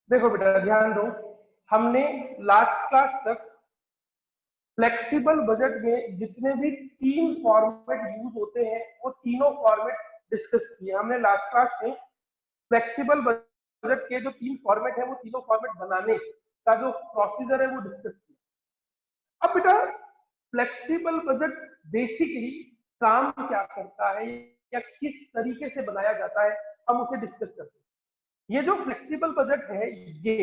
देखो बेटा ध्यान दो, हमने लास्ट क्लास तक फ्लेक्सिबल बजट में जितने भी तीन फॉर्मेट यूज होते हैं वो तीनों फॉर्मेट डिस्कस किए हमने लास्ट क्लास में। फ्लेक्सिबल बजट के जो तीन फॉर्मेट है वो तीनों फॉर्मेट बनाने का जो प्रोसीजर है वो डिस्कस किया। अब बेटा फ्लेक्सिबल बजट बेसिकली काम क्या करता है या किस तरीके से बनाया जाता है हम उसे डिस्कस करते हैं। ये जो फ्लेक्सिबल बजट है ये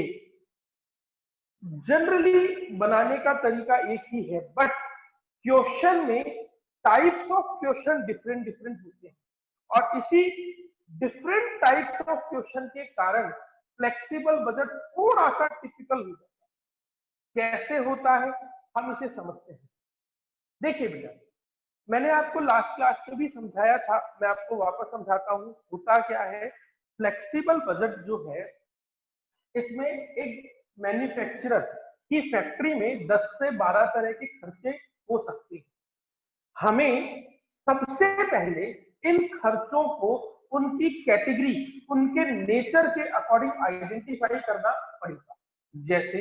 जनरली बनाने का तरीका एक ही है, बट क्वेश्चन में types of question different different होते हैं और इसी डिफरेंट टाइप्स ऑफ क्वेश्चन के कारण फ्लेक्सिबल बजट थोड़ा सा टिपिकल हो जाता है। कैसे होता है हम इसे समझते हैं। देखिए बेटा, मैंने आपको लास्ट क्लास में भी समझाया था, मैं आपको वापस समझाता हूं होता क्या है। फ्लेक्सिबल बजट जो है इसमें एक मैन्युफैक्चरर की फैक्ट्री में 10 से 12 तरह के खर्चे हो सकते हैं। हमें सबसे पहले इन खर्चों को उनकी कैटेगरी, उनके नेचर के अकॉर्डिंग आइडेंटिफाई करना पड़ेगा। जैसे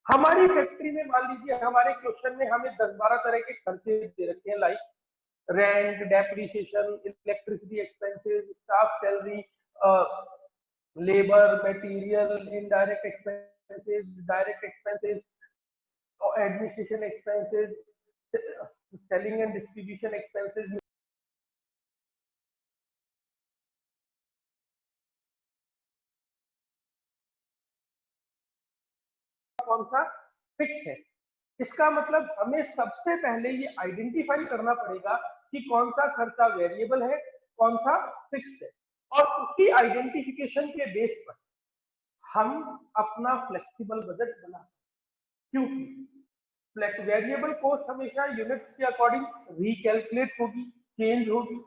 हमारी फैक्ट्री में मान लीजिए हमारे क्वेश्चन में हमें 10-12 तरह के खर्चे दे रखे हैं, like rent, depreciation, electricity expenses, staff salary, labour, material, indirect expenses, direct expenses, administration expenses, selling and distribution expenses. कौन सा फिक्स है, इसका मतलब हमें सबसे पहले ये आइडेंटिफाई करना पड़ेगा कि कौन सा खर्चा वेरिएबल है, कौन सा फिक्स है, और उसी आइडेंटिफिकेशन के बेस पर हम अपना फ्लेक्सिबल बजट बना। क्योंकि वेरिएबल कॉस्ट हमेशा यूनिट्स के अकॉर्डिंग रिकैलकुलेट होगी, चेंज होगी।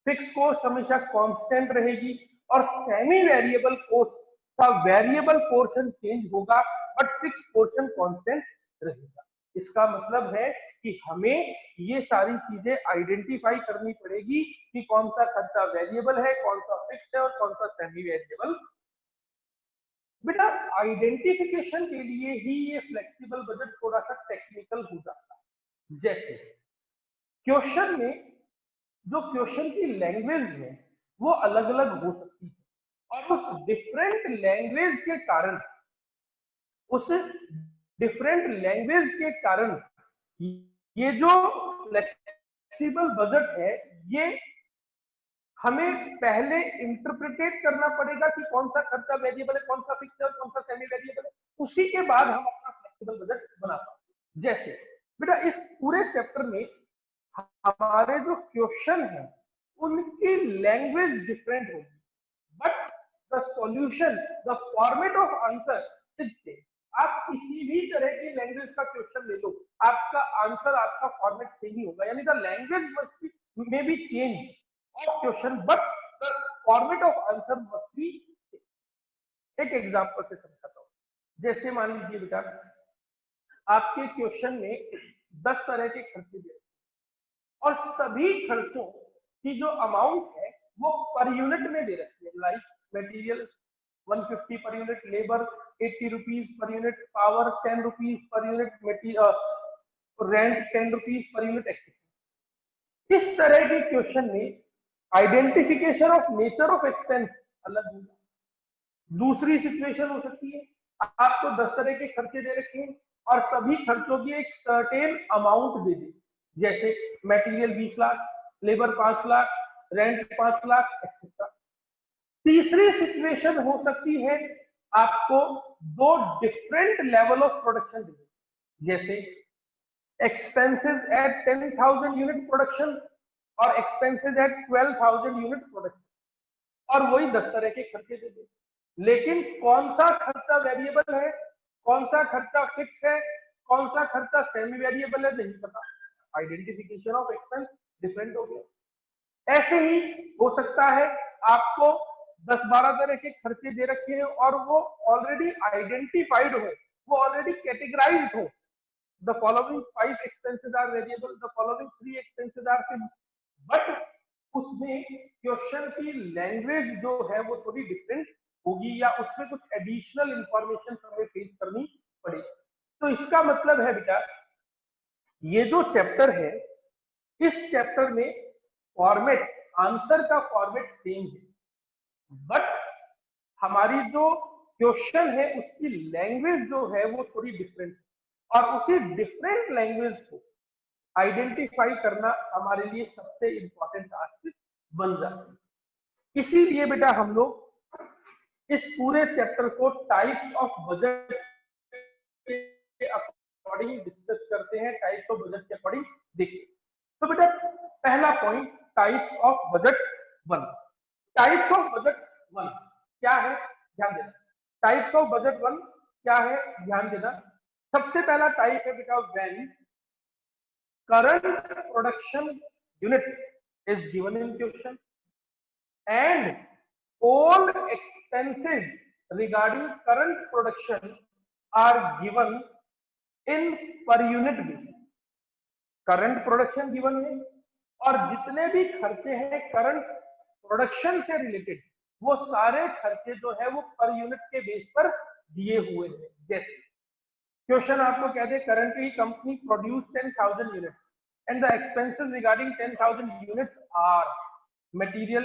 फिक्स कॉस्ट हमेशा कांस्टेंट रहेगी और सेमी वेरिएबल कॉस्ट का वेरिएबल पोर्शन चेंज होगा बट फिक्स पोर्शन कांस्टेंट रहेगा। इसका मतलब है कि हमें ये सारी चीजें आइडेंटिफाई करनी पड़ेगी कि कौन सा खर्चा वेरिएबल है, कौन सा फिक्स है और कौन सा सेमी वेरिएबल। बेटा आइडेंटिफिकेशन के लिए ही ये फ्लेक्सिबल बजट थोड़ा सा टेक्निकल हो जाता है। जैसे क्वेश्चन में जो क्वेश्चन की लैंग्वेज है वो अलग अलग हो सकती है और उस डिफरेंट लैंग्वेज के कारण ये जो फ्लेक्सिबल बजट है ये हमें पहले इंटरप्रिटेट करना पड़ेगा कि कौन सा खर्चा वेरिएबल है, कौन सा फिक्स है और कौन सा सेमी वेरिएबल है। उसी के बाद हम अपना फ्लेक्सिबल बजट बना पाएंगे। जैसे बेटा इस पूरे चैप्टर में हमारे जो क्वेश्चन है उनकी लैंग्वेज डिफरेंट होगी, but the solution, the format of answer is same. आप किसी भी तरह की लैंग्वेज का क्वेश्चन ले लो, आपका आंसर, आपका फॉर्मेट सेम ही होगा। यानी the language must may be change of question but the format of answer must be. एक एग्जांपल से समझाता हूँ। जैसे मान लीजिए बेटा आपके क्वेश्चन में 10 तरह के खर्चे दे और सभी खर्चों की जो अमाउंट है वो पर यूनिट में दे रखी है। Like material 150 per unit, labour 80 rupees per unit, power 10 rupees per unit, rent 10 rupees per unit etcetera. इस तरह के क्वेश्चन में identification of nature of expense अलग होगा। दूसरी सिचुएशन हो सकती है आपको 10 तरह के खर्चे दे रखे हैं और सभी खर्चों की एक सर्टेन अमाउंट दे दी, जैसे material 20 lakh, labour 5 lakh, rent 5 lakh etcetera. तीसरी सिचुएशन हो सकती है आपको दो डिफरेंट लेवल ऑफ प्रोडक्शन दे, जैसे एक्सपेंसेस एट 10,000 यूनिट प्रोडक्शन और एक्सपेंसेस एट 12,000 यूनिट प्रोडक्शन, और वही 10 तरह के खर्चे दे दे। लेकिन कौन सा खर्चा वेरिएबल है, कौन सा खर्चा फिक्स है, कौन सा खर्चा सेमी वेरिएबल है, नहीं पता। आइडेंटिफिकेशन ऑफ एक्सपेंस डिफरेंट हो गया। ऐसे ही हो सकता है आपको 10-12 तरह के खर्चे दे रखे हैं और वो ऑलरेडी आइडेंटिफाइड हो, वो ऑलरेडी कैटेगराइज्ड हो। The following 5 expenses are variable, the following 3 expenses are fixed, but उसमें क्वेश्चन की लैंग्वेज जो है वो थोड़ी डिफरेंट होगी या उसमें कुछ एडिशनल इंफॉर्मेशन हमें फेस करनी पड़ेगी। तो इसका मतलब है बेटा, ये जो चैप्टर है, इस चैप्टर में फॉर्मेट, आंसर का फॉर्मेट सेम है, बट हमारी जो क्वेश्चन है उसकी लैंग्वेज जो है वो थोड़ी डिफरेंट है, और उसी डिफरेंट लैंग्वेज को आइडेंटिफाई करना हमारे लिए सबसे इंपॉर्टेंट टास्क बन जाता है। इसीलिए बेटा हम लोग इस पूरे चैप्टर को टाइप्स ऑफ बजट के अकॉर्डिंग डिस्कस करते हैं, टाइप्स ऑफ बजट के अकॉर्डिंग देखते हैं। तो बेटा पहला point, types of budget one. Types of budget one क्या है, ध्यान देना। टाइप्स ऑफ बजट वन क्या है, ध्यान देना। सबसे पहला टाइप है बेटा when current production unit is given in question and all expenses regarding current production are given in per unit basis। Current production given है और जितने भी खर्चे हैं करंट प्रोडक्शन से रिलेटेड, वो सारे खर्चे जो है वो पर यूनिट के बेस पर दिए हुए हैं। जैसे क्वेश्चन आपको कहते हैं currently company produce 10,000 unit and the expenses regarding 10,000 units are material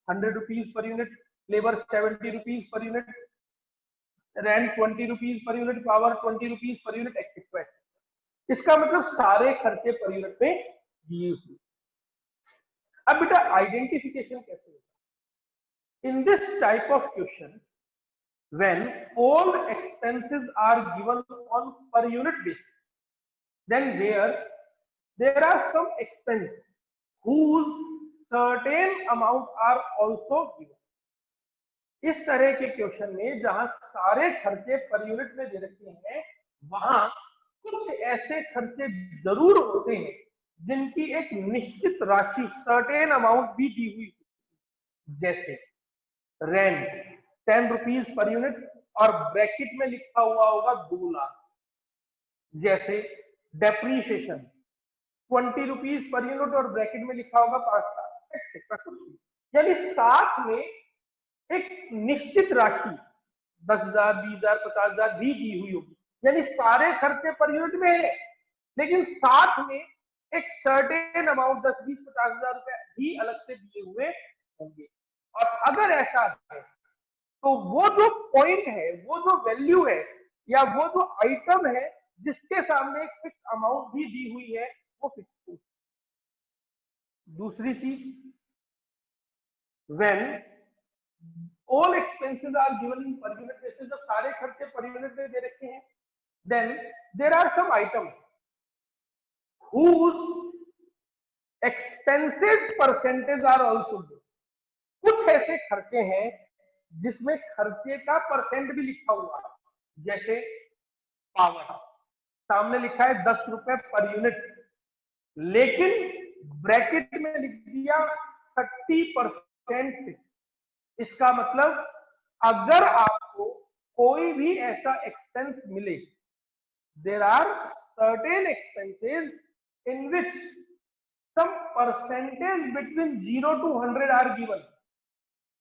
100 rupees per unit, labor 70 rupees per unit, rent 20 rupees per unit, power 20 rupees per unit, etc। इसका मतलब सारे खर्चे पर यूनिट में दिए हुए। अब बेटा आइडेंटिफिकेशन कैसे होगा in this type of question, when all expenses are given on per unit basis, then there are some expense whose certain amount are also given। इस तरह के क्वेश्चन में जहां सारे खर्चे पर यूनिट में दे रखे हैं, वहां कुछ ऐसे खर्चे जरूर होते हैं जिनकी एक निश्चित राशि, सर्टेन अमाउंट भी दी हुई, जैसे रेंट 10 रुपीज पर यूनिट और ब्रैकेट में लिखा हुआ होगा 2 लाख। जैसे डेप्रीशिएशन 20 रुपीज पर यूनिट और ब्रैकेट में लिखा होगा 5 लाख, एक्सेट्रा कुछ भी। यानी साथ में एक निश्चित राशि 10,000, 20,000, 50,000 भी दी हुई होगी। यानी सारे खर्चे पर यूनिट में है, लेकिन साथ में एक सर्टेन अमाउंट 10, 20, 50,000 रुपए भी अलग से दिए हुए होंगे। और अगर ऐसा है तो वो जो पॉइंट है, वो जो वैल्यू है, या वो जो आइटम है जिसके सामने एक फिक्स अमाउंट भी दी हुई है, वो फिक्स है। दूसरी चीज, when all expenses are given in per unit basis, जब सारे खर्चे पर यूनिट में दे रखे हैं, then there are some item whose expenses percentage are also given. कुछ ऐसे खर्चे हैं जिसमें खर्चे का परसेंट भी लिखा हुआ है, जैसे पावर सामने लिखा है 10 रुपए पर यूनिट, लेकिन ब्रैकेट में लिख दिया 30%। इसका मतलब अगर आपको कोई भी ऐसा एक्सपेंस मिले, there are certain expenses in which some percentage between 0 to 100 are given,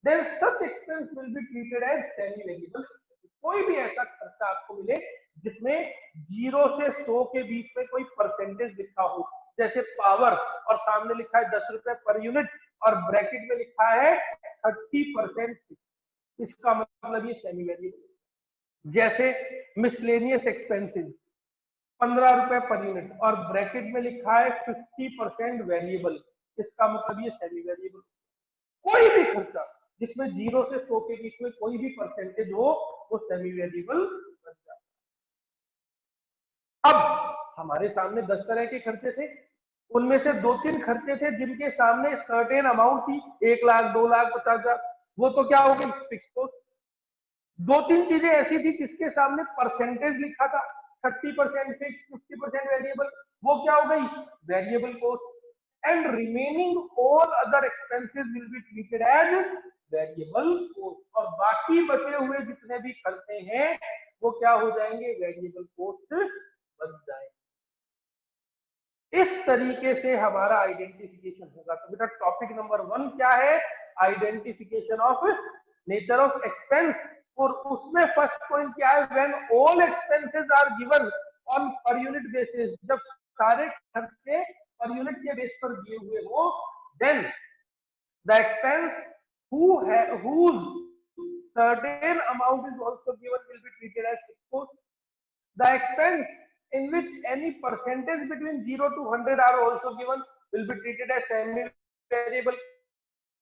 then such expense will be treated as semi variable। कोई भी ऐसा खर्चा आपको मिले जिसमें 0 से 100 के बीच में कोई परसेंटेज लिखा हो, जैसे पावर और सामने लिखा है 10 रुपए पर यूनिट और ब्रैकेट में लिखा है 30%, इसका मतलब ये सेमी वेरिएबल। जैसे मिसलेनियस एक्सपेंसेस 15 रुपए पर यूनिट और ब्रैकेट में लिखा है 50% वेरिएबल, इसका मतलब ये सेमी वेरिएबल। कोई भी खर्चा जिसमें 0 से 100 के बीच में कोई भी परसेंटेज हो, वो सेमी वेरिएबल बन जाता है। अब हमारे सामने 10 तरह के खर्चे थे, उनमें से 2-3 खर्चे थे जिनके सामने सर्टेन अमाउंट थी, 1 लाख, 2 लाख, 50,000, वो तो क्या हो गई, फिक्स कॉस्ट। 2-3 चीजें ऐसी थी जिसके सामने परसेंटेज लिखा था, 30% फिक्स, 50% वेरिएबल, वो क्या हो गई, variable cost. and remaining all other expenses will be treated as variable cost, और बाकी बचे हुए जितने भी खर्चे हैं वो क्या हो जाएंगे, वेरिएबल कॉस्ट बन जाएंगे। इस तरीके से हमारा आइडेंटिफिकेशन होगा। तो बेटा टॉपिक नंबर 1 क्या है, identification of nature of expense, और उसमें फर्स्ट पॉइंट क्या है, when all expenses are given on per unit basis, जब सारे खर्चे पर यूनिट के बेस पर दिए हुए हो, then the expense whose certain amount is also given will be treated as fixed cost. The expense in which any percentage between 0 to 100 are also given will be treated as semi-variable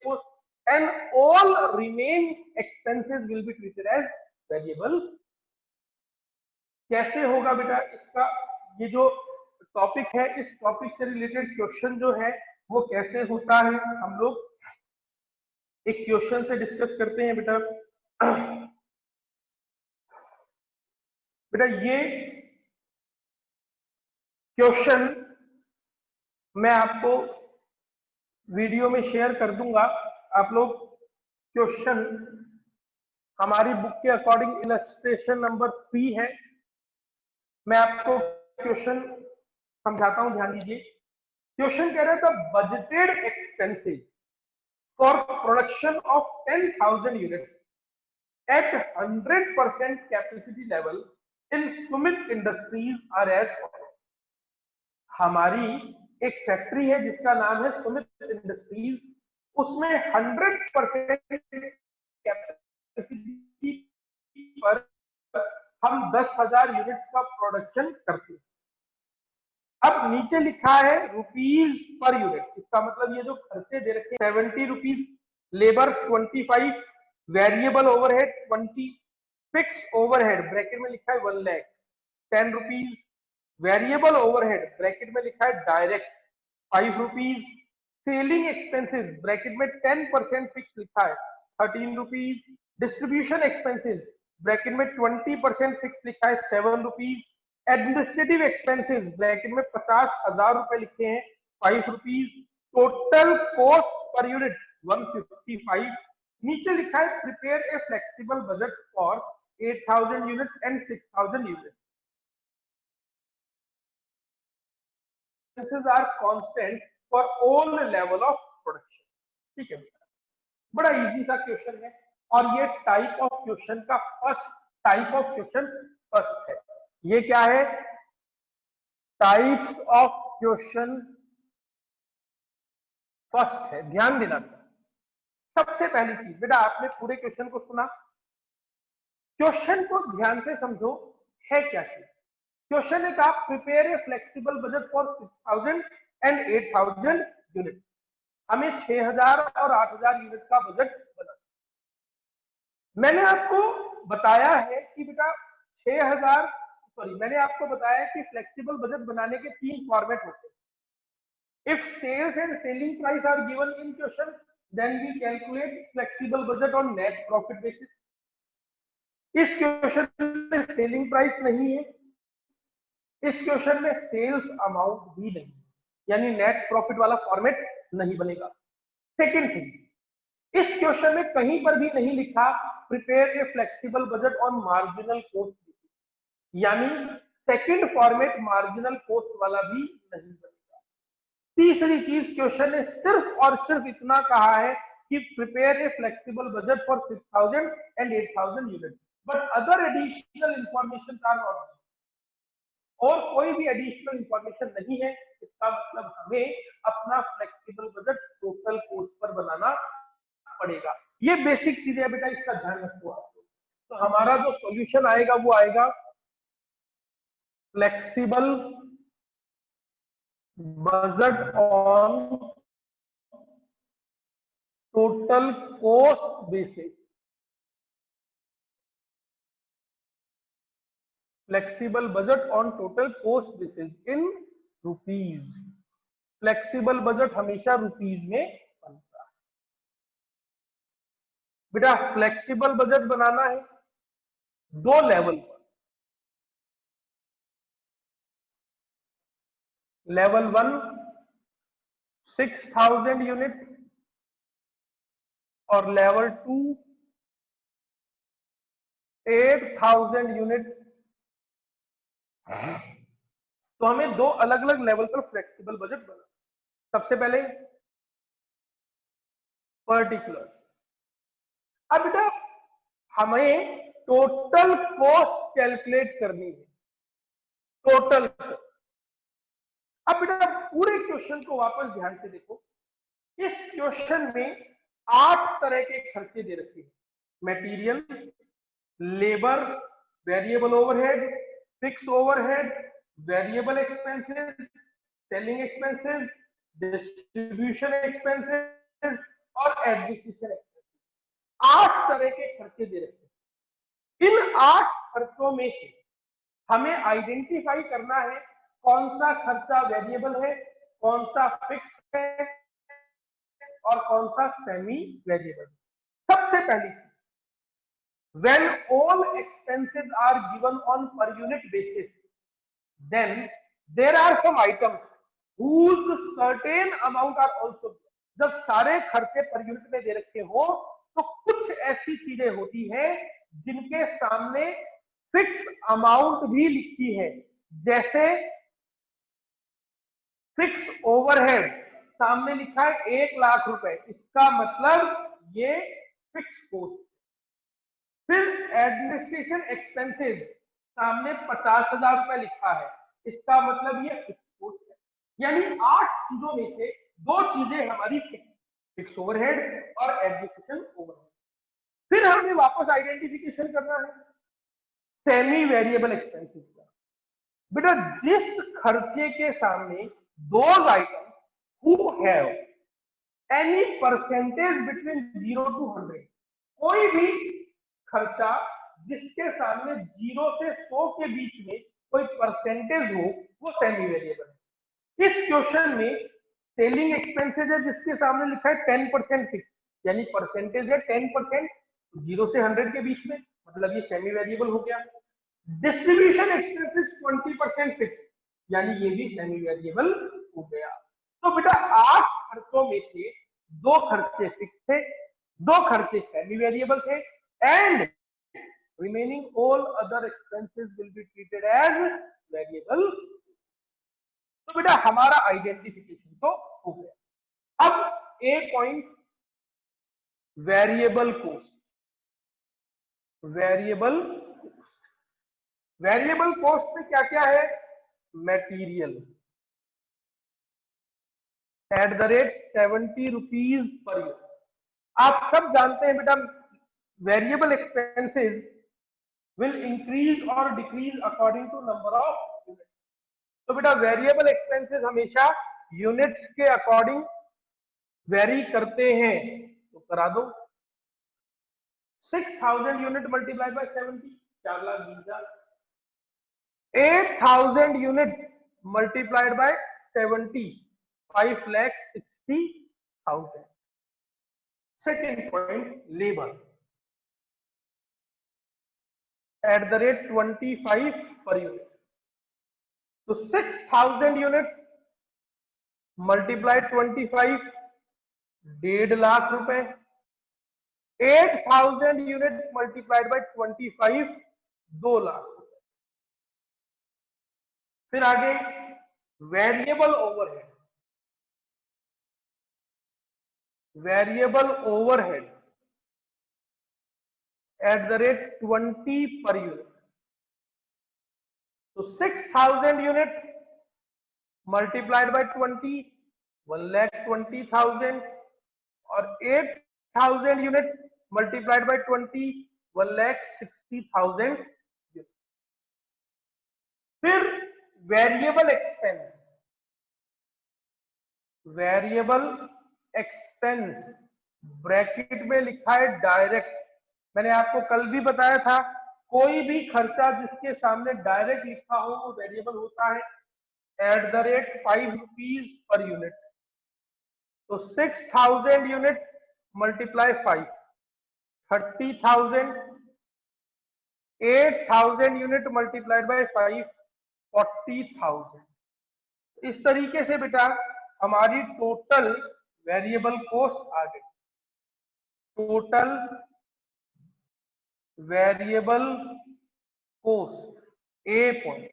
cost, and all remaining expenses will be treated as variable. कैसे होगा बेटा इसका, ये जो topic है, इस topic से related question जो है वो कैसे होता है, हम लोग एक क्वेश्चन से डिस्कस करते हैं बेटा। बेटा ये क्वेश्चन मैं आपको वीडियो में शेयर कर दूंगा, आप लोग क्वेश्चन हमारी बुक के अकॉर्डिंग इलस्ट्रेशन नंबर 3 है, मैं आपको क्वेश्चन समझाता हूं, ध्यान दीजिए। क्वेश्चन कह रहा था budgeted expenses for production of 10,000 unit at 100% capacity level in Sumit industries are as. हमारी एक फैक्ट्री है जिसका नाम है सुमित इंडस्ट्रीज, उसमें 100% कैपेसिटी पर हम 10,000 यूनिट्स का प्रोडक्शन करते हैं। अब नीचे लिखा है रुपीज पर यूनिट, इसका मतलब ये जो खर्चे दे रखे हैं 70 rupees, labour 25, variable overhead 20, fix overhead bracket में लिखा है 1 lakh, 10 rupees, variable overhead bracket में लिखा है direct 5 rupees, selling expenses bracket में 10% फिक्स लिखा है 13 रुपीज, डिस्ट्रीब्यूशन एक्सपेंसेस ब्रैकेट में 20% फिक्स लिखा है 7 रुपीज, एडमिनिस्ट्रेटिव एक्सपेंसेस ब्रैकेट में 50,000 रुपए लिखे हैं 5 rupees, total cost per unit 155, नीचे लिखा है prepare a flexible budget for 8,000 unit and 6,000 unit, are constant for all level of production। ठीक है, बड़ा इजी सा क्वेश्चन है, और ये टाइप ऑफ क्वेश्चन का first type of question first है। ये क्या है, टाइप्स ऑफ क्वेश्चन फर्स्ट है, ध्यान देना। सबसे पहली चीज बेटा, आपने पूरे क्वेश्चन को सुना, क्वेश्चन को ध्यान से समझो है क्या चीज। क्वेश्चन है कि आप prepare a flexible budget for 6,000 and 8,000 unit, हमें 6,000 और 8,000 यूनिट का बजट बना। मैंने आपको बताया है कि बेटा 6,000 मैंने आपको बताया कि फ्लेक्सिबल बजट बनाने के 3 फॉर्मेट होते हैं। If sales and selling price are given in question, then we calculate flexible budget on net profit basis. इस क्वेश्चन में सेलिंग प्राइस नहीं है, इस क्वेश्चन में सेल्स अमाउंट भी नहीं, यानी नेट प्रॉफिट वाला फॉर्मेट नहीं बनेगा। सेकेंड थिंग, इस क्वेश्चन में कहीं पर भी नहीं लिखा prepare a flexible budget on marginal cost, यानी सेकंड फॉर्मेट मार्जिनल कॉस्ट वाला भी नहीं बनेगा। तीसरी चीज, क्वेश्चन ने सिर्फ और सिर्फ इतना कहा है कि prepare a flexible budget for 6,000 and 8,000 unit, but other additional information are not, और कोई भी एडिशनल इंफॉर्मेशन नहीं है। इसका मतलब हमें अपना flexible budget total cost per बनाना पड़ेगा। ये बेसिक चीजें है बेटा, इसका ध्यान रखो आप। तो हमारा जो सॉल्यूशन आएगा वो आएगा flexible budget on total cost basis, flexible budget on total cost basis in rupees. Flexible budget हमेशा रुपीज में बनता है बेटा। फ्लेक्सिबल बजट बनाना है 2 लेवल पर, लेवल 1 6,000 यूनिट और लेवल 2 8,000 यूनिट। तो हमें 2 अलग अलग लेवल पर फ्लेक्सिबल बजट बना। सबसे पहले पर्टिकुलर, अब बेटा हमें टोटल कॉस्ट कैलकुलेट करनी है, टोटल। अब बेटा पूरे क्वेश्चन को वापस ध्यान से देखो। इस क्वेश्चन में 8 तरह के खर्चे दे रखे हैं। Material, labour, variable overhead, fix overhead, variable expenses, selling expenses, distribution expenses और एडमिनिस्ट्रेशन एक्सपेंसेस। 8 तरह के खर्चे दे रखे हैं। इन 8 खर्चों में से हमें आइडेंटिफाई करना है कौन सा खर्चा वेरिएबल है, कौन सा फिक्स है और कौन सा सेमी वेरिएबल। सबसे पहली, when all expenses are given on per unit basis, then there are some items whose certain amount are also. जब सारे खर्चे पर यूनिट में दे रखे हो तो कुछ ऐसी चीजें होती हैं जिनके सामने फिक्स अमाउंट भी लिखी है। जैसे फिक्स ओवरहेड सामने लिखा है 1 लाख रुपए, इसका मतलब ये फिक्स कॉस्ट। फिर एडमिनिस्ट्रेशन एक्सपेंसेस सामने 50,000 रुपए लिखा है, इसका मतलब ये फिक्स कॉस्ट है। यानी 8 चीजों में से 2 चीजें हमारी फिक्स ओवरहेड और एडमिनिस्ट्रेशन ओवरहेड। फिर हमें वापस आइडेंटिफिकेशन करना है सेमी वेरिएबल एक्सपेंसेस का। बेटा जिस खर्चे के सामने those items who have any percentage between 0 to 100, कोई भी खर्चा जिसके सामने 0 से 100 के बीच में कोई परसेंटेज हो, वो सेमी वेरिएबल है। इस क्वेश्चन में सेलिंग एक्सपेंसेस है जिसके सामने लिखा है 10% फिक्स, यानी परसेंटेज है 10%, 0 से 100 के बीच में, मतलब ये सेमी वेरिएबल हो गया। डिस्ट्रीब्यूशन एक्सपेंसेस 20% फिक्स, यानी ये भी सेमी वेरिएबल हो गया। तो बेटा 8 खर्चों में से 2 खर्चे फिक्स थे, 2 खर्चे सेमी वेरिएबल थे, and remaining all other expenses will be treated as variable. तो बेटा हमारा आइडेंटिफिकेशन तो हो गया। अब a point, variable cost. Variable variable cost में क्या क्या है? Material at the rate 70 rupees per unit. आप सब जानते हैं बेटा वेरिएबल एक्सपेंसेस विल इंक्रीज और decrease according to number of unit. तो बेटा वेरिएबल एक्सपेंसेस हमेशा यूनिट्स के अकॉर्डिंग वेरी करते हैं, तो करा दो। 6000 unit multiply by 70, 4,20,000। 8,000 unit multiplied by 70, 5,60,000। Second point, labour eight the rate 25 per unit. तो 6,000 यूनिट मल्टीप्लाइड 25, 1.5 लाख रुपए। 8,000 यूनिट मल्टीप्लाइड बाय 25, 2 लाख रुपए। फिर आगे variable overhead. Variable overhead eight the rate 20 per unit. तो 6,000 यूनिट मल्टीप्लाइड बाय 20, 1,20,000, और 8,000 unit multiplied by 20, 1,60,000। फिर variable expense. Variable expense bracket में लिखा है डायरेक्ट। मैंने आपको कल भी बताया था, कोई भी खर्चा जिसके सामने डायरेक्ट लिखा हो वो वेरिएबल होता है, eight the rate 5 rupees per unit. तो 6,000 unit multiply 5, 30,000। 8,000 unit multiplied by 5, 40,000। इस तरीके से बेटा हमारी टोटल वेरिएबल कॉस्ट आ गई। टोटल वेरिएबल कॉस्ट ए पॉइंट।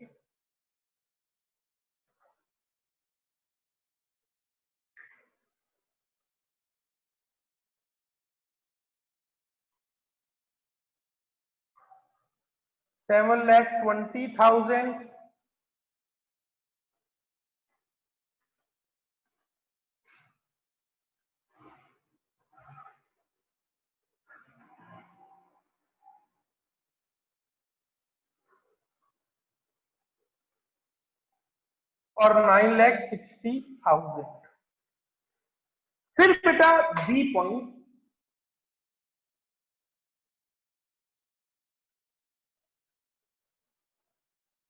7,20,000, और 9,60,000। फिर बेटा बी पॉइंट,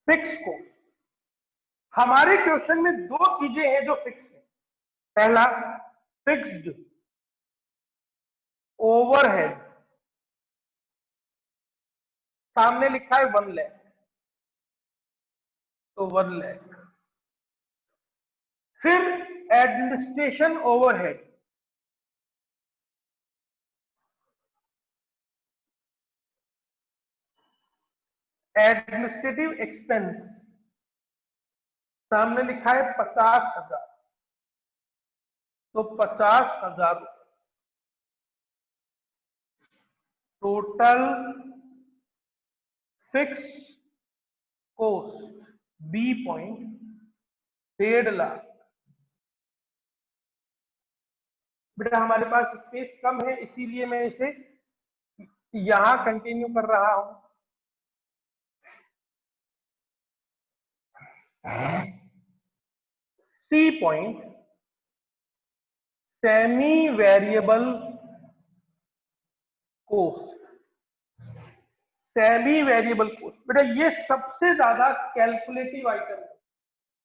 फिक्स को हमारे क्वेश्चन में दो चीजें हैं जो फिक्स है। पहला फिक्स्ड ओवरहेड, सामने लिखा है 1 लाख, तो 1 लाख। फिर एडमिनिस्ट्रेशन ओवरहेड, एडमिनिस्ट्रेटिव एक्सपेंस, सामने लिखा है 50,000, तो 50,000 total fix cost B point 1.5 lakh. बेटा हमारे पास स्पेस कम है, इसीलिए मैं इसे यहां कंटिन्यू कर रहा हूं। C point semi variable cost, semi variable cost बेटा ये सबसे ज्यादा कैलकुलेटिव आइटम है,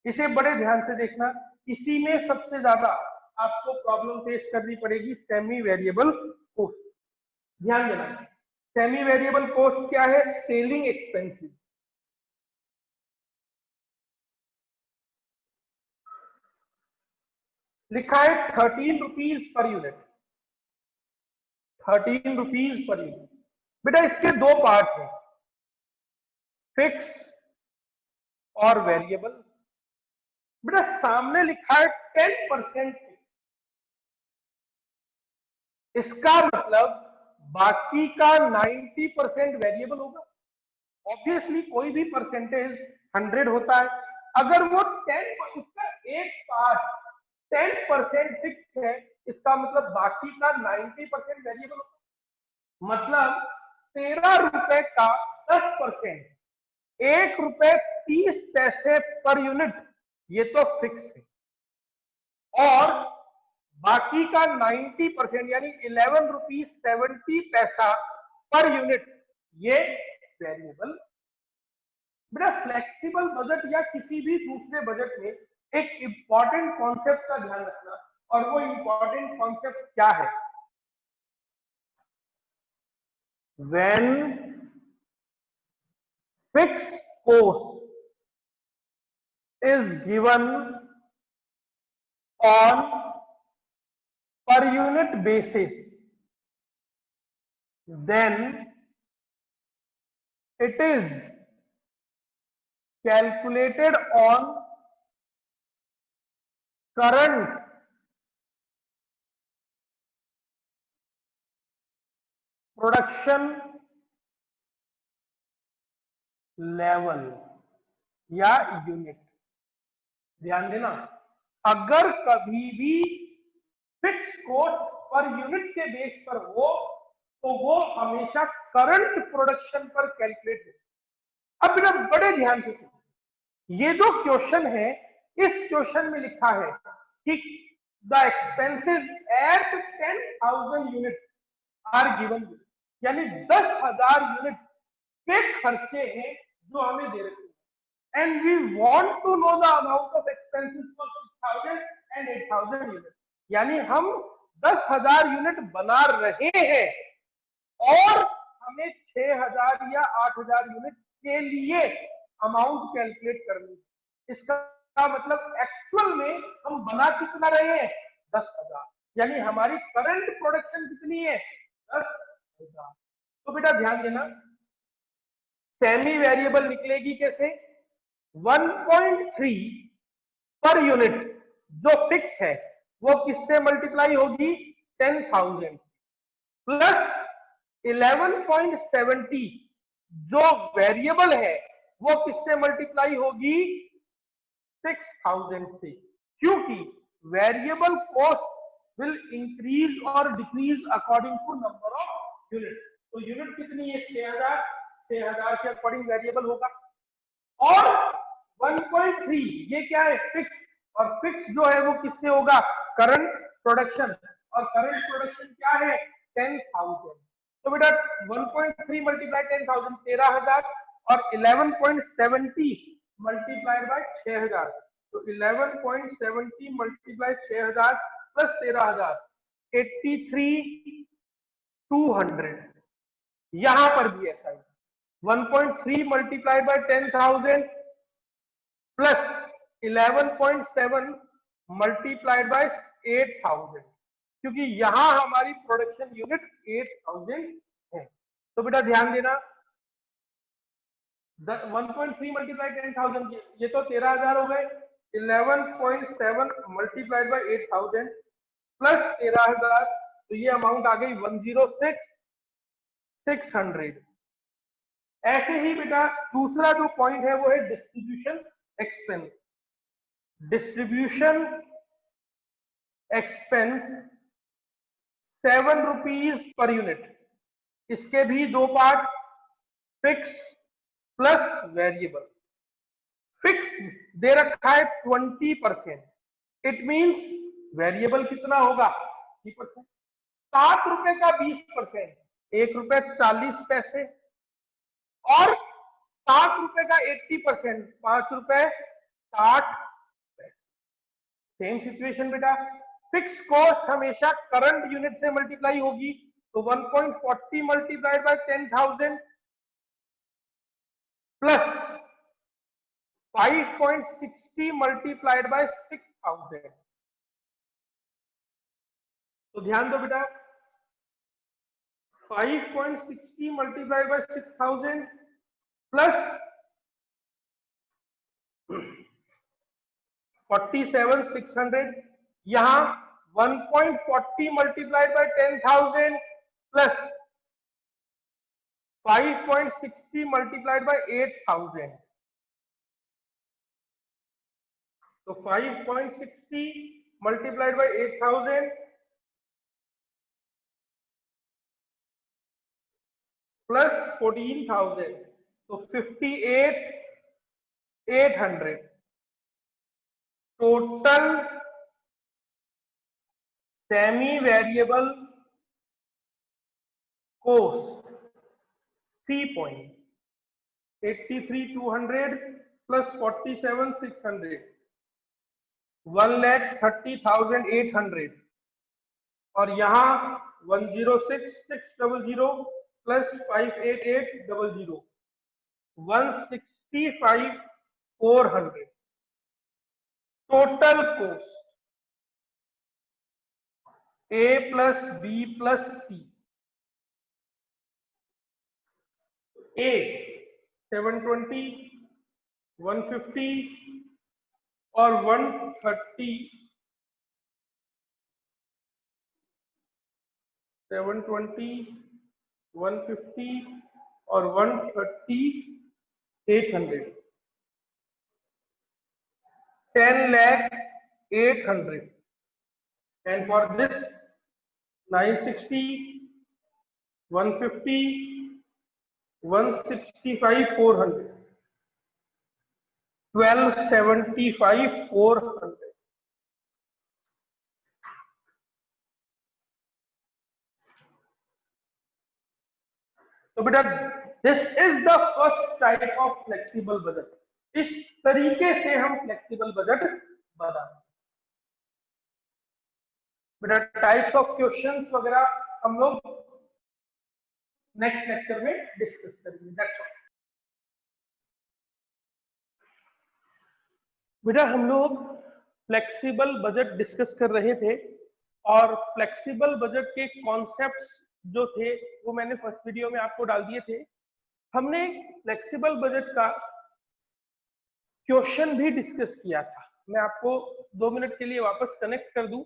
इसे बड़े ध्यान से देखना। इसी में सबसे ज्यादा आपको प्रॉब्लम फेस करनी पड़ेगी, सेमी वेरिएबल कॉस्ट। ध्यान देना, सेमी वेरिएबल कॉस्ट क्या है? Selling expenses. लिखा है 13 rupees per unit, 13 rupees per unit. बेटा इसके दो पार्ट हैं, फिक्स और वेरिएबल। बेटा सामने लिखा है 10%, इसका मतलब बाकी का 90% वेरिएबल होगा। ऑब्वियसली कोई भी परसेंटेज 100 होता है, अगर वो 10, उसका एक पार्ट 10% फिक्स है, इसका मतलब बाकी का 90% वेरिएबल होगा। मतलब 13 रुपए का 10%, 1 रुपए 30 पैसे पर यूनिट, ये तो फिक्स है। और बाकी का 90% यानी 11 रुपीज 70 पैसा पर यूनिट, ये वेरिएबल। बेटा फ्लेक्सिबल बजट या किसी भी दूसरे बजट में एक इंपॉर्टेंट कॉन्सेप्ट का ध्यान रखना, और वो इंपॉर्टेंट कॉन्सेप्ट क्या है? When fixed cost is given on per unit basis, then it is calculated on current production level या यूनिट। ध्यान देना, अगर कभी भी फिक्स कॉस्ट पर यूनिट के बेस पर हो तो वो हमेशा करंट प्रोडक्शन पर कैलकुलेट हो। अब बेटा बड़े ध्यान से सुनो, ये जो क्वेश्चन है, इस क्वेश्चन में लिखा है कि the expenses at 10,000 unit are given, यानी 10,000 यूनिट पे खर्चे हैं जो हमें दे रखे हैं, and we want to know the amount of expenses for 6,000 and 8,000 unit, यानी हम 10,000 यूनिट बना रहे हैं और हमें 6,000 या 8,000 यूनिट के लिए अमाउंट कैलकुलेट करनी है। इसका मतलब एक्चुअल में हम बना कितना रहे हैं? 10,000, यानी हमारी करंट प्रोडक्शन कितनी है? 10,000। तो बेटा ध्यान देना, सेमी वेरिएबल निकलेगी कैसे? 1.3 पर यूनिट जो फिक्स है वो किससे मल्टीप्लाई होगी? 10,000 प्लस 11.70 जो वेरिएबल है वो किससे मल्टीप्लाई होगी, 6000 से, क्योंकि वेरिएबल कॉस्ट विल इंक्रीज और decrease according to number of unit. तो यूनिट कितनी है, 6000 के अकॉर्डिंग वेरिएबल होगा। और 1.3 ये क्या है, फिक्स, और फिक्स जो है वो किससे होगा, करंट प्रोडक्शन, और करंट प्रोडक्शन क्या है, 10,000। तो बेटा 1.3 मल्टीप्लाई 10,000 13,000, और 11.70 मल्टीप्लाइड बाय 6,000, तो 11.70 मल्टीप्लाई 6,000 प्लस 13,000 83,200। यहां पर भी ऐसा ही 1.3 multiplied by 10,000 plus 11.7 multiplied by 8,000, क्योंकि यहां हमारी प्रोडक्शन यूनिट 8,000 है। तो बेटा ध्यान देना, 1.3 मल्टीप्लाई 10,000 ये तो 13,000 हो गए, 11.7 मल्टीप्लाइड बाय 8,000 प्लस 13,000, तो ये अमाउंट आ गई 106,600। ऐसे ही बेटा दूसरा जो पॉइंट है वो है distribution expense. Distribution expense 7 rupees per unit, इसके भी दो part, fix plus variable. Fix दे रखा है 20%, इट मींस वेरिएबल कितना होगा, 30%। 7 रुपए का 20%, 1 रुपए 40 पैसे, और 7 रुपए का 80%, 5 रुपए 60 पैसे। सेम सिचुएशन बेटा, फिक्स कॉस्ट हमेशा करंट यूनिट से मल्टीप्लाई होगी, तो 1.40 multiplied by 10,000 plus 5.60 multiplied by 6,000। तो ध्यान दो बेटा, 5.60 मल्टीप्लाइड बाय 6,000 प्लस 47,600, यहां 1.40 multiplied by 10,000 plus 5.60 multiplied by 8,000, तो 5.60 मल्टीप्लाइड बाय 8,000 प्लस 14,000, तो 58,800। Total semi variable cost C point 83,200 plus 47,600, 1,30,800, और यहाँ 106,600 plus 588,000, 165,400। Total cost A plus B plus C, A 720, 150 और 130, 720, 150 और 130, 800, 10,08,000, and for this 960, 150, 165,400, 12,75,400। तो बेटा this is the first type of flexible budget. इस तरीके से हम फ्लेक्सिबल बजट बनाते। बेटा टाइप्स ऑफ क्वेश्चंस वगैरह हम लोग नेक्स्ट लेक्चर में डिस्कस करेंगे। That's all. बेटा हम लोग फ्लेक्सिबल बजट डिस्कस कर रहे थे, और फ्लेक्सिबल बजट के कॉन्सेप्ट्स जो थे वो मैंने फर्स्ट वीडियो में आपको डाल दिए थे। हमने फ्लेक्सिबल बजट का क्वेश्चन भी डिस्कस किया था, मैं आपको 2 मिनट के लिए वापस कनेक्ट कर दूं।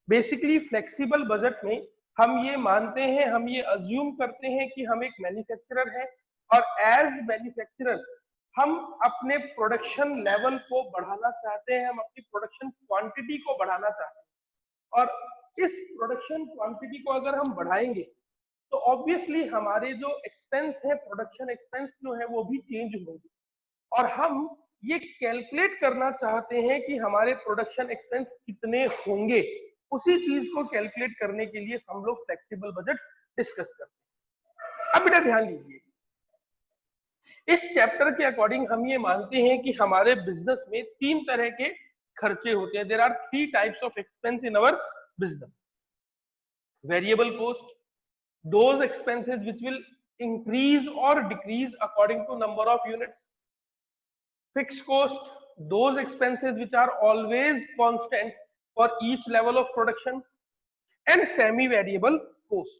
बेसिकली फ्लेक्सिबल बजट में हम ये मानते हैं, हम ये अज्यूम करते हैं कि हम एक मैन्युफैक्चरर हैं, और एज मैन्युफैक्चरर हम अपने प्रोडक्शन लेवल को बढ़ाना चाहते हैं, हम अपनी प्रोडक्शन क्वांटिटी को बढ़ाना चाहते हैं। और इस प्रोडक्शन क्वांटिटी को अगर हम बढ़ाएंगे तो ऑब्वियसली हमारे जो एक्सपेंस है, प्रोडक्शन एक्सपेंस जो है वो भी चेंज होंगे। और हम ये कैलकुलेट करना चाहते हैं कि हमारे प्रोडक्शन एक्सपेंस कितने होंगे। उसी चीज को कैलकुलेट करने के लिए हम लोग फ्लेक्सिबल बजट डिस्कस करते हैं। अब बेटा ध्यान दीजिए, इस चैप्टर के अकॉर्डिंग हम ये मानते हैं कि हमारे बिजनेस में 3 तरह के खर्चे होते हैं। There are 3 types of expense in our business. Variable cost, those expenses which will increase or decrease according to number of units. Fixed cost, those expenses which are always constant for each level of production. And semi variable cost,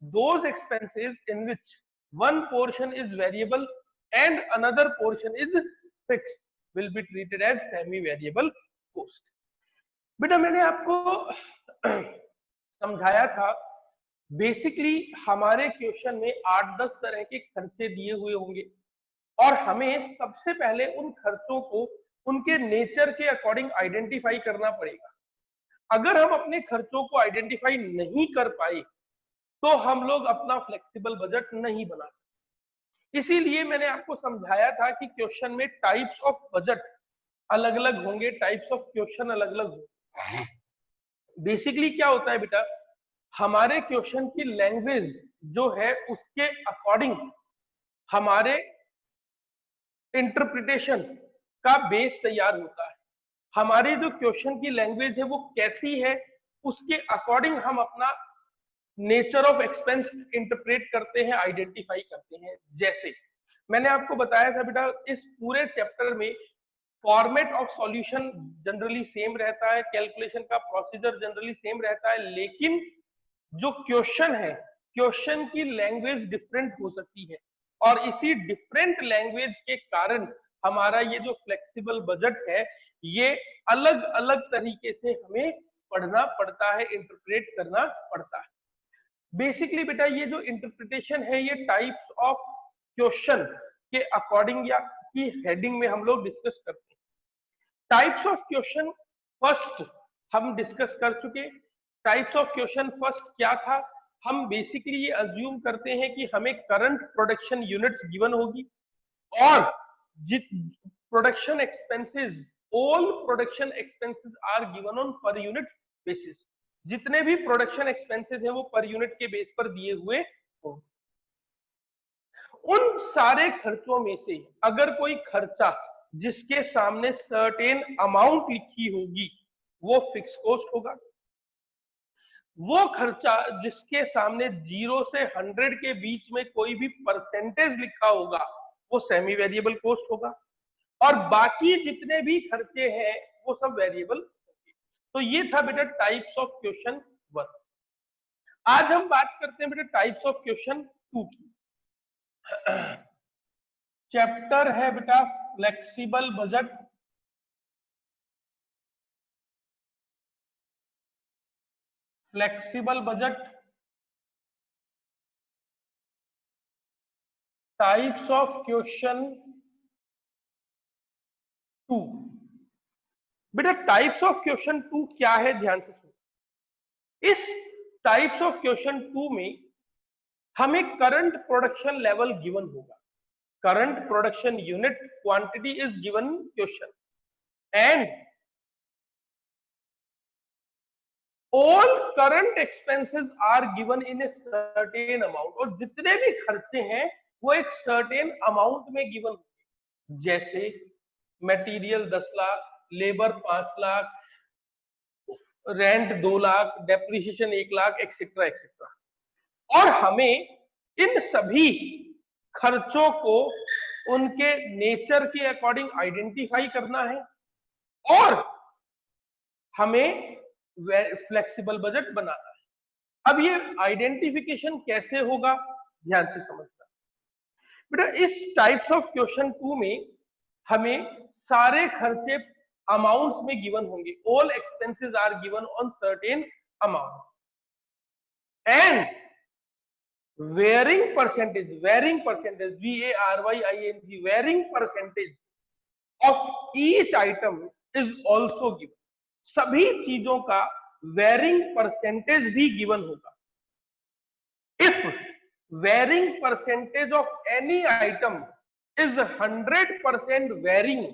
those expenses in which one portion is variable and another portion is fixed will be treated as semi variable cost. बेटा मैंने आपको समझाया था, basically हमारे question में 8-10 तरह के खर्चे दिए हुए होंगे और हमें सबसे पहले उन खर्चों को उनके नेचर के अकॉर्डिंग आइडेंटिफाई करना पड़ेगा। अगर हम अपने खर्चों को आइडेंटिफाई नहीं कर पाए तो हम लोग अपना फ्लेक्सिबल बजट नहीं बना सकते। इसीलिए मैंने आपको समझाया था कि क्वेश्चन में टाइप्स ऑफ बजट अलग अलग होंगे, टाइप्स ऑफ क्वेश्चन अलग अलग होंगे। बेसिकली क्या होता है बेटा, हमारे क्वेश्चन की लैंग्वेज जो है उसके अकॉर्डिंग हमारे इंटरप्रिटेशन का बेस तैयार होता है। हमारी जो क्वेश्चन की लैंग्वेज है वो कैसी है, उसके अकॉर्डिंग हम अपना नेचर ऑफ एक्सपेंस इंटरप्रेट करते हैं, आइडेंटिफाई करते हैं। जैसे मैंने आपको बताया था बेटा, इस पूरे चैप्टर में format of solution generally same रहता है, कैलकुलेशन का प्रोसीजर जनरली सेम रहता है, लेकिन जो क्वेश्चन है, क्वेश्चन की लैंग्वेज डिफरेंट हो सकती है और इसी डिफरेंट लैंग्वेज के कारण हमारा ये जो फ्लेक्सिबल बजट है ये अलग अलग तरीके से हमें पढ़ना पड़ता है, इंटरप्रेट करना पड़ता है। बेसिकली बेटा ये जो इंटरप्रिटेशन है ये टाइप्स ऑफ क्वेश्चन के अकॉर्डिंग या की हेडिंग में हम लोग डिस्कस करते हैं। टाइप्स ऑफ क्वेश्चन फर्स्ट हम डिस्कस कर चुके। टाइप्स ऑफ क्वेश्चन फर्स्ट क्या था, हम बेसिकली ये अज्यूम करते हैं कि हमें करंट प्रोडक्शन यूनिट्स गिवन होगी और जित production expenses, all production expenses are given on per unit basis. जितने भी प्रोडक्शन एक्सपेंसेस हैं वो पर यूनिट के बेस पर दिए हुए होंगे। उन सारे खर्चों में से अगर कोई खर्चा जिसके सामने सर्टेन अमाउंट लिखी होगी वो फिक्स कॉस्ट होगा। वो खर्चा जिसके सामने 0 से 100 के बीच में कोई भी परसेंटेज लिखा होगा वो सेमी वेरिएबल कॉस्ट होगा और बाकी जितने भी खर्चे हैं वो सब वेरिएबल होंगे। तो ये था बेटा टाइप्स ऑफ क्वेश्चन 1। आज हम बात करते हैं बेटा टाइप्स ऑफ क्वेश्चन 2 की। चैप्टर है बेटा flexible budget. Flexible budget, types of question 2। बेटा टाइप्स ऑफ क्वेश्चन 2 क्या है, ध्यान से सुनो। इस टाइप्स ऑफ क्वेश्चन 2 में हमें करंट प्रोडक्शन लेवल गिवन होगा, current production unit quantity is given question and all current expenses are given in a certain amount. और जितने भी खर्चे हैं वो एक सर्टेन अमाउंट में गिवन होंगे, जैसे material 10 lakh, labour 5 lakh, rent 2 lakh, depreciation 1 lakh, etcetera etcetera. और हमें इन सभी खर्चों को उनके नेचर के अकॉर्डिंग आइडेंटिफाई करना है और हमें फ्लेक्सिबल बजट बनाना है। अब ये आइडेंटिफिकेशन कैसे होगा, ध्यान से समझना बेटा। इस टाइप्स ऑफ क्वेश्चन 2 में हमें सारे खर्चे अमाउंट में गिवन होंगे, all expenses are given on certain amount and varying percentage, varying percentage, VARYING, varying percentage of each item is also given. सभी चीजों का वेरिंग परसेंटेज भी गिवन होगा। If varying percentage of any item is 100% varying,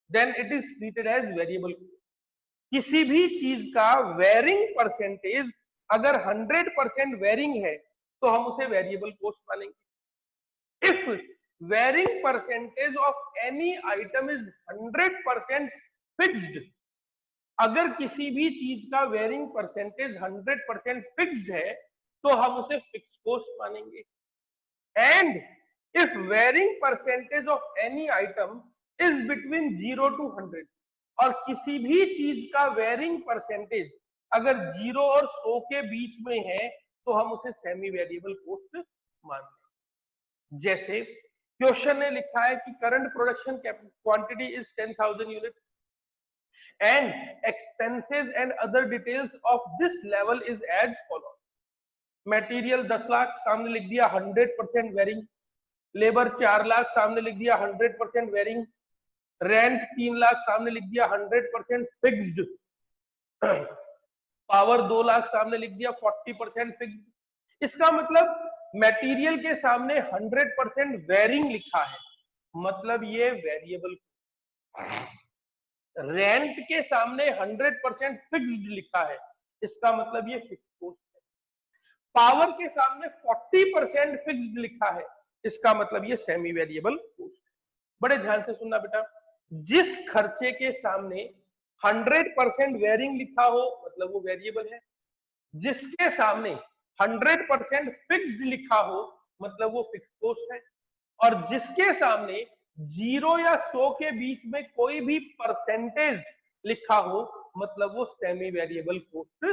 then it is treated as variable. किसी भी चीज का varying percentage अगर 100% वेरिंग है तो हम उसे वेरिएबल कॉस्ट मानेंगे। If varying percentage of any item is 100% fixed, अगर किसी भी चीज का वेरिंग परसेंटेज 100% फिक्स्ड है तो हम उसे फिक्स कॉस्ट मानेंगे। And if varying percentage of any item is between 0 to 100, और किसी भी चीज का वेरिंग परसेंटेज अगर 0 और 100 के बीच में है तो हम उसे सेमी वेरिएबल कॉस्ट मानते हैं। जैसे क्वेश्चन ने लिखा है कि current production quantity is 10,000 unit and expenses and other details of this level is as follows. Material 10 lakh, सामने लिख दिया 100% वेरिंग। लेबर 4 लाख, सामने लिख दिया 100% वेरिंग। रेंट 3 लाख, सामने लिख दिया 100% फिक्स्ड। पावर 2 लाख, सामने लिख दिया 40% फिक्स्ड। इसका मतलब मटेरियल के सामने 100% वेरिंग लिखा है, मतलब ये वेरिएबल। रेंट के सामने 100% फिक्स्ड लिखा है, इसका मतलब ये फिक्स कॉस्ट है। पावर के सामने 40% फिक्स्ड लिखा है, इसका मतलब ये सेमी वेरिएबल कॉस्ट है। बड़े ध्यान से सुनना बेटा, जिस खर्चे के सामने 100% वेरिंग लिखा हो मतलब वो वेरिएबल है, जिसके सामने 100% फिक्स्ड लिखा हो मतलब वो फिक्स कॉस्ट है, और जिसके सामने 0 या 100 के बीच में कोई भी परसेंटेज लिखा हो मतलब वो सेमी वेरिएबल कॉस्ट।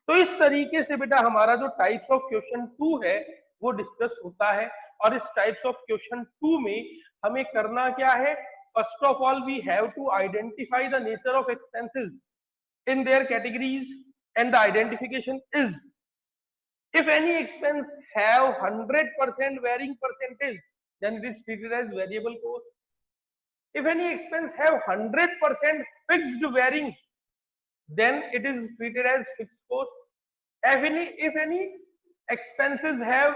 तो इस तरीके से बेटा हमारा जो टाइप्स ऑफ क्वेश्चन 2 है वो डिस्कस होता है। और इस टाइप्स ऑफ क्वेश्चन 2 में हमें करना क्या है? First of all we have to identify the nature of expenses in their categories, and the identification is, if any expense have 100% varying percentage, then it is treated as variable cost. If any expense have 100% fixed varying, then it is treated as fixed cost. If any expenses have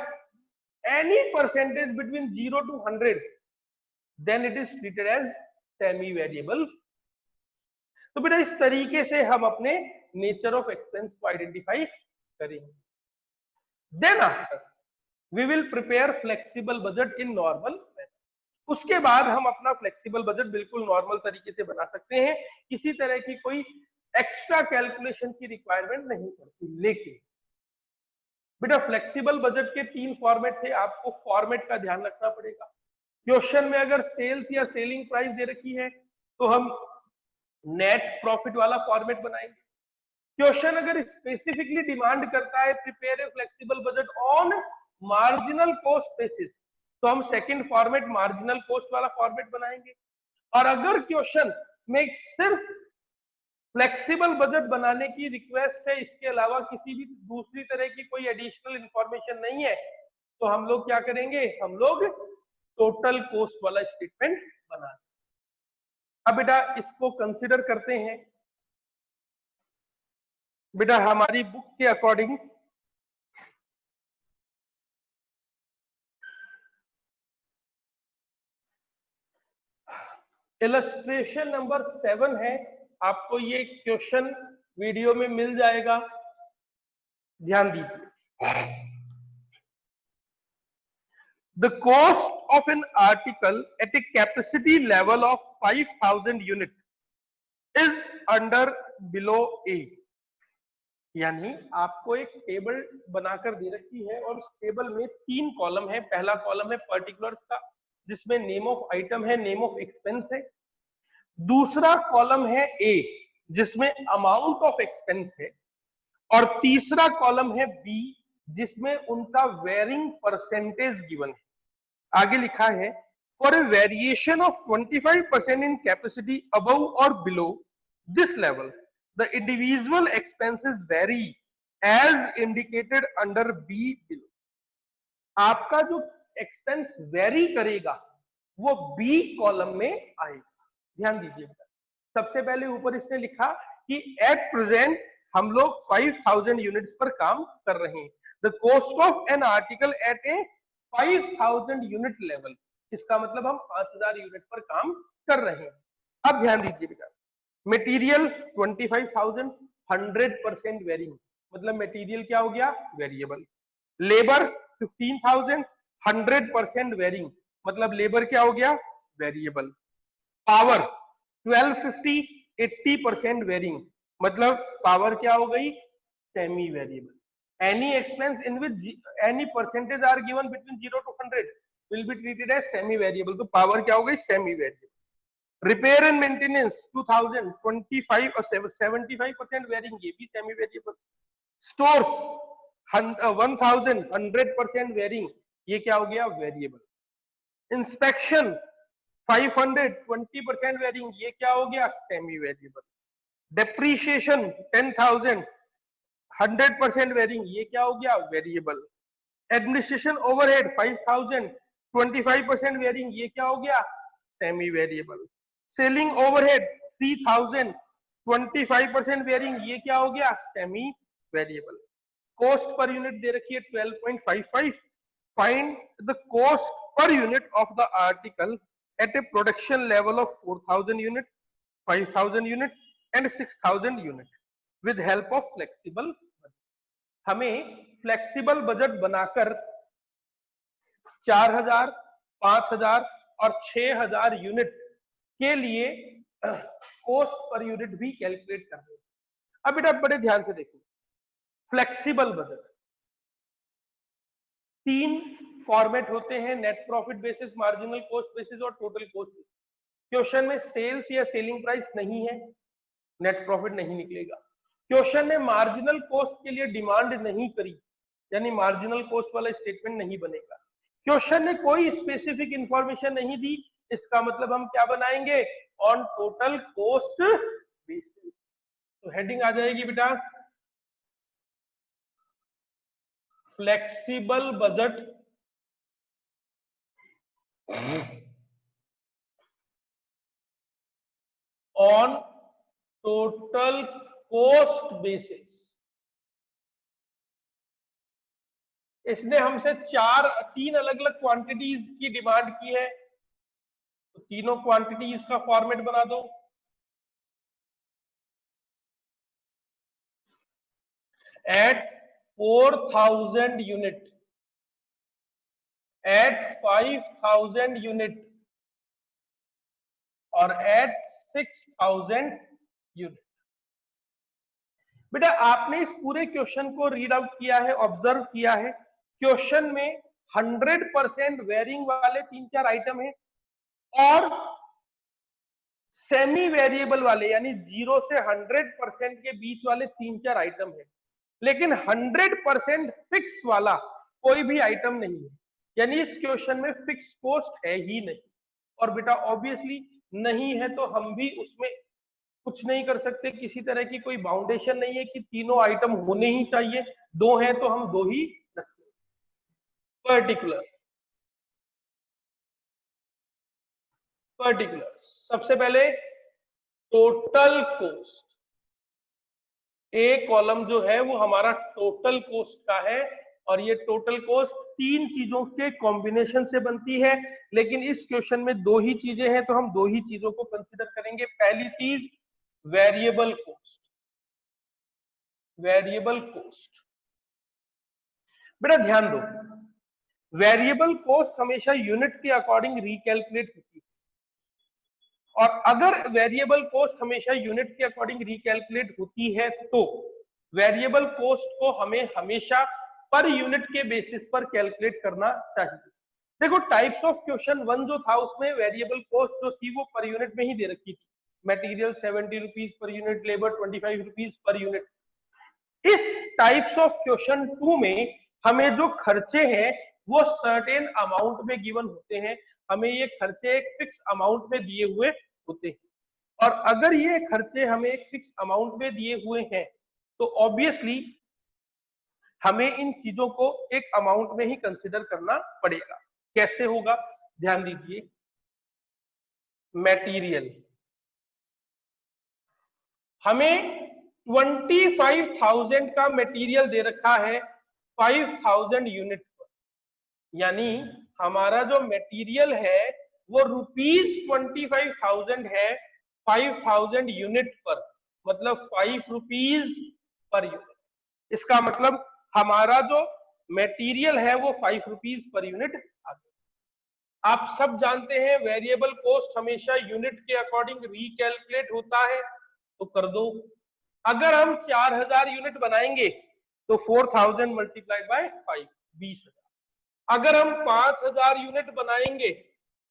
any percentage between 0 to 100, then it is treated as semi variable. तो बेटा इस तरीके से हम अपने nature of expense को identify करेंगे। Then after we will prepare flexible budget in normal manner. उसके बाद हम अपना फ्लेक्सिबल बजट बिल्कुल नॉर्मल तरीके से बना सकते हैं, किसी तरह की कोई एक्स्ट्रा कैलकुलेशन की रिक्वायरमेंट नहीं पड़ती। लेकिन बेटा फ्लेक्सिबल बजट के 3 फॉर्मेट थे, आपको फॉर्मेट का ध्यान रखना पड़ेगा। क्वेश्चन में अगर सेल्स या सेलिंग प्राइस दे रखी है तो हम नेट प्रॉफिट वाला फॉर्मेट बनाएंगे। क्वेश्चन अगर स्पेसिफिकली डिमांड करता है prepare a flexible budget on marginal cost basis, तो हम सेकंड फॉर्मेट मार्जिनल कॉस्ट वाला फॉर्मेट बनाएंगे। और अगर क्वेश्चन में सिर्फ फ्लेक्सिबल बजट बनाने की रिक्वेस्ट है, इसके अलावा किसी भी दूसरी तरह की कोई एडिशनल इंफॉर्मेशन नहीं है, तो हम लोग क्या करेंगे? हम लोग टोटल कॉस्ट वाला स्टेटमेंट बनाएंगे। अब बेटा इसको कंसिडर करते हैं। बेटा हमारी बुक के अकॉर्डिंग इलस्ट्रेशन नंबर 7 है, आपको ये क्वेश्चन वीडियो में मिल जाएगा, ध्यान दीजिए। The cost of an article at a capacity level of 5,000 unit is under below A। यानी आपको एक टेबल बनाकर दे रखी है और उस टेबल में 3 कॉलम है। पहला कॉलम है पर्टिकुलर्स का, जिसमें नेम ऑफ आइटम है, नेम ऑफ एक्सपेंस है। दूसरा कॉलम है ए, जिसमें अमाउंट ऑफ एक्सपेंस है। और तीसरा कॉलम है बी, जिसमें उनका वेरिंग परसेंटेज गिवन है। आगे लिखा है for a variation of 25% in capacity above और below this level the individual expenses vary as indicated under B below. आपका जो एक्सपेंस वेरी करेगा वो बी कॉलम में आएगा। ध्यान दीजिएगा, सबसे पहले ऊपर इसने लिखा कि एट प्रेजेंट हम लोग 5000 यूनिट्स पर काम कर रहे हैं। The cost of an article at a 5000 unit level, इसका मतलब हम 5000 यूनिट पर काम कर रहे हैं। अब ध्यान दीजिएगा, मटेरियल 25,000 100% वेरिंग, मतलब मटेरियल क्या हो गया, वेरिएबल। लेबर 15,000 100% वेरिंग, मतलब लेबर क्या हो गया, वेरिएबल। पावर 1250 80% वेरिंग, मतलब पावर क्या हो गई, semi variable. Any expense in which any percentage are given between 0 to 100 will be treated as semi variable, तो पावर क्या हो गई, semi variable. Repair and maintenance 2000 25 और 75% वेरिंग, ये भी सेमी वेरिएबल। स्टोर्स 1000 100% वेरिंग, ये क्या हो गया, वेरिएबल। इंस्पेक्शन 500 20% वेरिंग, ये क्या हो गया, सेमी वेरिएबल। डेप्रीशिएशन 10,000 100% वेरिंग, ये क्या हो गया, वेरिएबल। एडमिनिस्ट्रेशन ओवरहेड 5000 25% वेरिंग, ये क्या हो गया, semi variable. Selling overhead 3000 25% varying, ये क्या हो गया, semi variable. Cost per unit दे रखी है 12.55, find the cost per unit of the article at a production level of 4000 unit 5000 unit and 6000 unit with help of flexible. हमें flexible budget बनाकर 4000 5000 और 6000 यूनिट के लिए कॉस्ट पर यूनिट भी calculate करनी है। अब बेटा बड़े ध्यान से देखिए, फ्लेक्सिबल बजट 3 फॉर्मेट होते हैं, net profit basis, marginal cost basis और टोटल कॉस्ट बेसिस। क्वेश्चन में सेल्स या सेलिंग प्राइस नहीं है, नेट प्रॉफिट नहीं निकलेगा। क्वेश्चन ने मार्जिनल कॉस्ट के लिए डिमांड नहीं करी, यानी मार्जिनल कॉस्ट वाला स्टेटमेंट नहीं बनेगा। क्वेश्चन ने कोई स्पेसिफिक इंफॉर्मेशन नहीं दी, इसका मतलब हम क्या बनाएंगे, ऑन टोटल कॉस्ट बेसिस। तो हेडिंग आ जाएगी बेटा, flexible budget on total cost basis. इसने हमसे 3 अलग अलग क्वांटिटीज की डिमांड की है, तो तीनों क्वांटिटीज का फॉर्मेट बना दो। एट 4000 यूनिट, एट 5000 यूनिट और एट 6000 यूनिट। बेटा आपने इस पूरे क्वेश्चन को रीड आउट किया है, ऑब्जर्व किया है। क्वेश्चन में 100% वेरिंग वाले 3-4 आइटम है और सेमी वेरिएबल वाले यानी 0 से 100% के बीच वाले 3-4 आइटम है, लेकिन 100% फिक्स वाला कोई भी आइटम नहीं है, यानी इस क्वेश्चन में फिक्स कॉस्ट है ही नहीं। और बेटा ऑब्वियसली नहीं है तो हम भी उसमें कुछ नहीं कर सकते, किसी तरह की कोई बाउंडेशन नहीं है कि तीनों आइटम होने ही चाहिए, 2 हैं तो हम 2 ही रखते हैं। पर्टिकुलर सबसे पहले टोटल कॉस्ट, ए कॉलम जो है वो हमारा टोटल कॉस्ट का है, और ये टोटल कॉस्ट 3 चीजों के कॉम्बिनेशन से बनती है, लेकिन इस क्वेश्चन में 2 ही चीजें हैं तो हम 2 ही चीजों को कंसीडर करेंगे। पहली चीज वेरिएबल कॉस्ट, वेरिएबल कॉस्ट बेटा ध्यान दो, वेरिएबल कॉस्ट हमेशा यूनिट के अकॉर्डिंग रिकैलकुलेट होती है, और अगर वेरिएबल कॉस्ट हमेशा यूनिट के अकॉर्डिंग रिकैलकुलेट होती है तो वेरिएबल कॉस्ट को हमें हमेशा पर यूनिट के बेसिस पर कैलकुलेट करना चाहिए। देखो टाइप्स ऑफ क्वेश्चन 1 जो था उसमें वेरिएबल कॉस्ट जो थी वो पर यूनिट में ही दे रखी थी, material 70 rupees per unit, labour 25 rupees per unit. इस टाइप्स ऑफ क्वेश्चन 2 में हमें जो खर्चे हैं वो सर्टेन अमाउंट में गिवन होते हैं, हमें ये खर्चे एक फिक्स अमाउंट में दिए हुए होते हैं, और अगर ये खर्चे हमें एक फिक्स अमाउंट में दिए हुए हैं तो ऑब्वियसली हमें इन चीजों को एक अमाउंट में ही कंसिडर करना पड़ेगा। कैसे होगा, ध्यान दीजिए। मटेरियल हमें 25,000 का मटेरियल दे रखा है 5,000 यूनिट पर, यानी हमारा जो मटेरियल है वो ₹25,000 है 5,000 यूनिट पर, मतलब 5 रुपीज पर यूनिट। इसका मतलब हमारा जो मटेरियल है वो 5 रुपीज पर यूनिट आता है। आप सब जानते हैं वेरिएबल कॉस्ट हमेशा यूनिट के अकॉर्डिंग रिकैलकुलेट होता है, तो कर दो। अगर हम 4,000 यूनिट बनाएंगे तो 4,000 मल्टीप्लाइड बाय 5 20,000। अगर हम 5,000 यूनिट बनाएंगे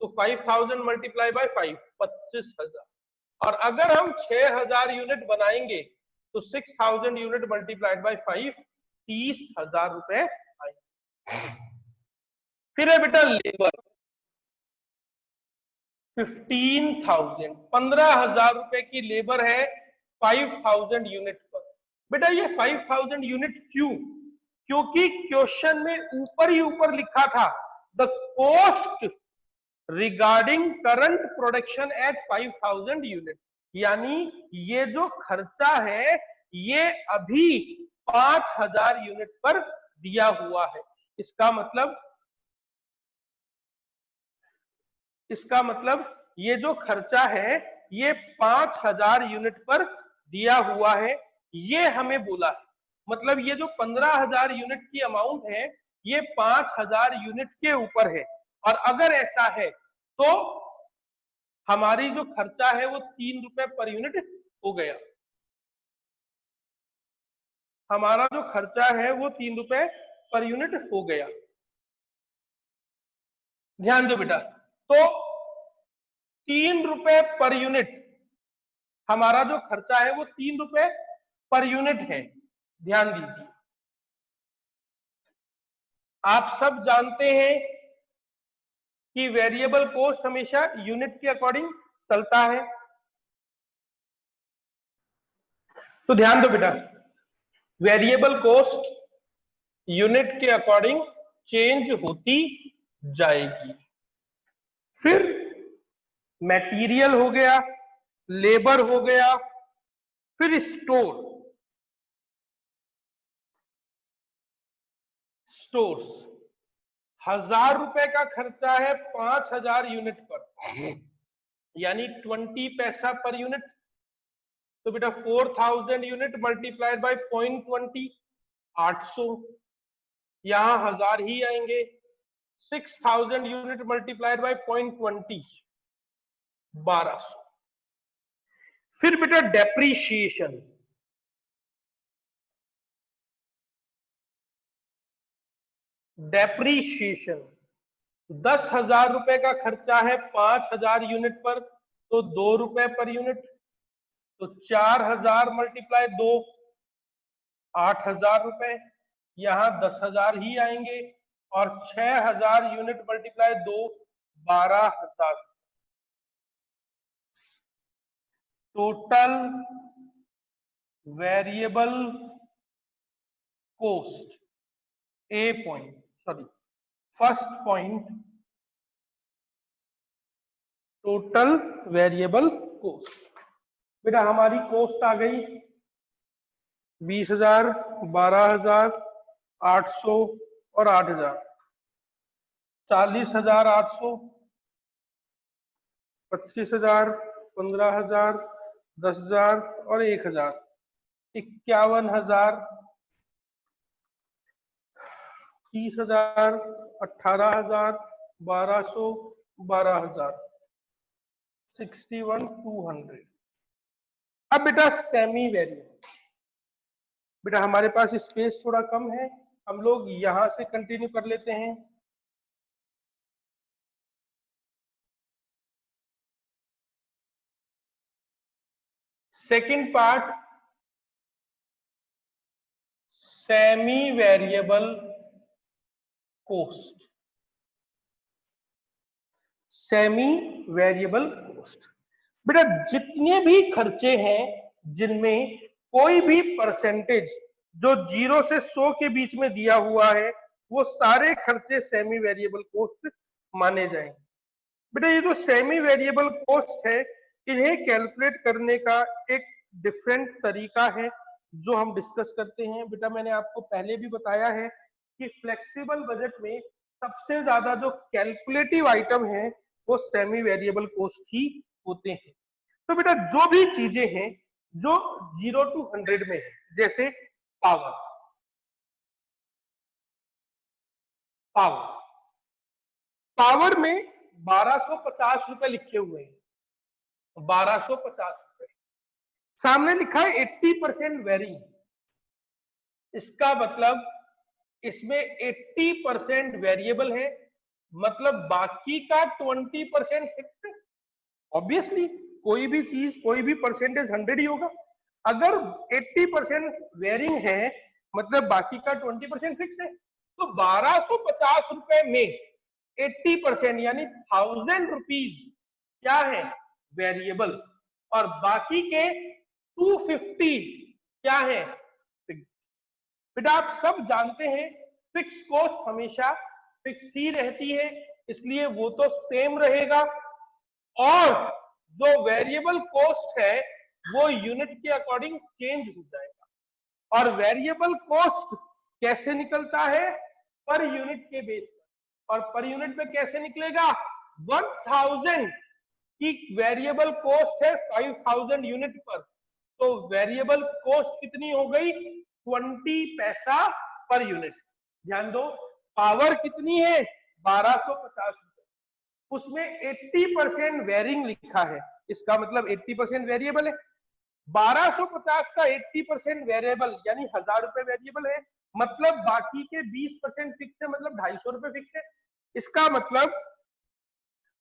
तो 5,000 मल्टीप्लाई बाय 5 25,000। और अगर हम 6,000 यूनिट बनाएंगे तो 6,000 यूनिट मल्टीप्लाइड बाय 5 30,000 रुपए आएंगे। फिर है बेटा लेबर 15,000 15,000 रुपए की लेबर है 5,000 यूनिट पर। बेटा ये 5,000 यूनिट क्यों? क्योंकि क्वेश्चन में ऊपर ही ऊपर लिखा था the cost regarding current production at 5,000 unit, यानी ये जो खर्चा है ये अभी 5,000 यूनिट पर दिया हुआ है। इसका मतलब ये जो खर्चा है ये 5,000 यूनिट पर दिया हुआ है, ये हमें बोला है। मतलब ये जो 15,000 यूनिट की अमाउंट है ये 5,000 यूनिट के ऊपर है। और अगर ऐसा है तो हमारी जो खर्चा है वो 3 रुपए पर यूनिट हो गया। हमारा जो खर्चा है वो 3 रुपए पर यूनिट हो गया। ध्यान दो बेटा, तो 3 रुपए पर यूनिट हमारा जो खर्चा है वो 3 रुपए पर यूनिट है। ध्यान दीजिए, आप सब जानते हैं कि वेरिएबल कॉस्ट हमेशा यूनिट के अकॉर्डिंग चलता है। तो ध्यान दो बेटा, वेरिएबल कॉस्ट यूनिट के अकॉर्डिंग चेंज होती जाएगी। फिर मटेरियल हो गया, लेबर हो गया, फिर स्टोर्स 1,000 रुपए का खर्चा है 5,000 यूनिट पर, यानी 20 पैसा पर यूनिट। तो बेटा 4,000 यूनिट मल्टीप्लाइड बाय 0.20 800, यहां 1,000 ही आएंगे। 6,000 यूनिट मल्टीप्लाइड बाय 0.20 1200। फिर बेटा डेप्रीशिएशन डेप्रीशिएशन 10,000 रुपए का खर्चा है 5,000 यूनिट पर, तो 2 रुपए पर यूनिट। तो 4,000 मल्टीप्लाई 2 8,000 रुपए, यहां 10,000 ही आएंगे। और 6,000 unit multiply 2 12,000। Total variable cost first point, total variable cost. बेटा हमारी कॉस्ट आ गई 20,000 12,000 800 और 8,000, 40,800 25,000 15,000 10,000 और 1,000, 51,000 30,000 18,000 1200 12,000 61,200। अब बेटा सेमी वेरिएबल, बेटा हमारे पास स्पेस थोड़ा कम है, हम लोग यहां से कंटिन्यू कर लेते हैं। Second part, semi variable cost. Semi variable cost बेटा जितने भी खर्चे हैं जिनमें कोई भी परसेंटेज जो 0 से 100 के बीच में दिया हुआ है वो सारे खर्चे सेमी वेरिएबल कॉस्ट माने जाएंगे। बेटा ये जो सेमी वेरिएबल कॉस्ट है इन्हें कैलकुलेट करने का एक डिफरेंट तरीका है जो हम डिस्कस करते हैं। बेटा मैंने आपको पहले भी बताया है कि फ्लेक्सिबल बजट में सबसे ज्यादा जो कैलकुलेटिव आइटम है वो सेमी वेरिएबल कॉस्ट ही होते हैं। तो बेटा जो भी चीजें हैं जो 0 to 100 में है, जैसे पावर पावर पावर में 1250 रुपए लिखे हुए हैं, 1250 रुपए। सामने लिखा है 80% वेरिंग, इसका मतलब इसमें 80% वेरिएबल है, मतलब बाकी का 20% फिक्स है। ऑब्वियसली कोई भी चीज कोई भी परसेंटेज 100 ही होगा। अगर 80% वेरिंग है मतलब बाकी का 20% फिक्स है, तो 1250 रुपए में 80% यानी 1000 रुपीज क्या है वेरिएबल, और बाकी के 250 क्या है फिक्स। बेटा आप सब जानते हैं फिक्स कॉस्ट हमेशा फिक्स ही रहती है, इसलिए वो तो सेम रहेगा। और जो वेरिएबल कॉस्ट है वो यूनिट के अकॉर्डिंग चेंज हो जाएगा। और वेरिएबल कॉस्ट कैसे निकलता है पर यूनिट के बेस पर, और पर यूनिट में कैसे निकलेगा 1000 की वेरिएबल कॉस्ट है 5000 यूनिट पर, तो वेरिएबल कॉस्ट कितनी हो गई 20 पैसा पर यूनिट। ध्यान दो पावर कितनी है 1250 रुपए, उसमें 80% वेरिंग लिखा है, इसका मतलब 80% वेरिएबल है। 1250 का 80% वेरिएबल यानी 1000 रुपए वेरिएबल है, मतलब बाकी के 20% फिक्स है, मतलब 250 रुपए फिक्स है। इसका मतलब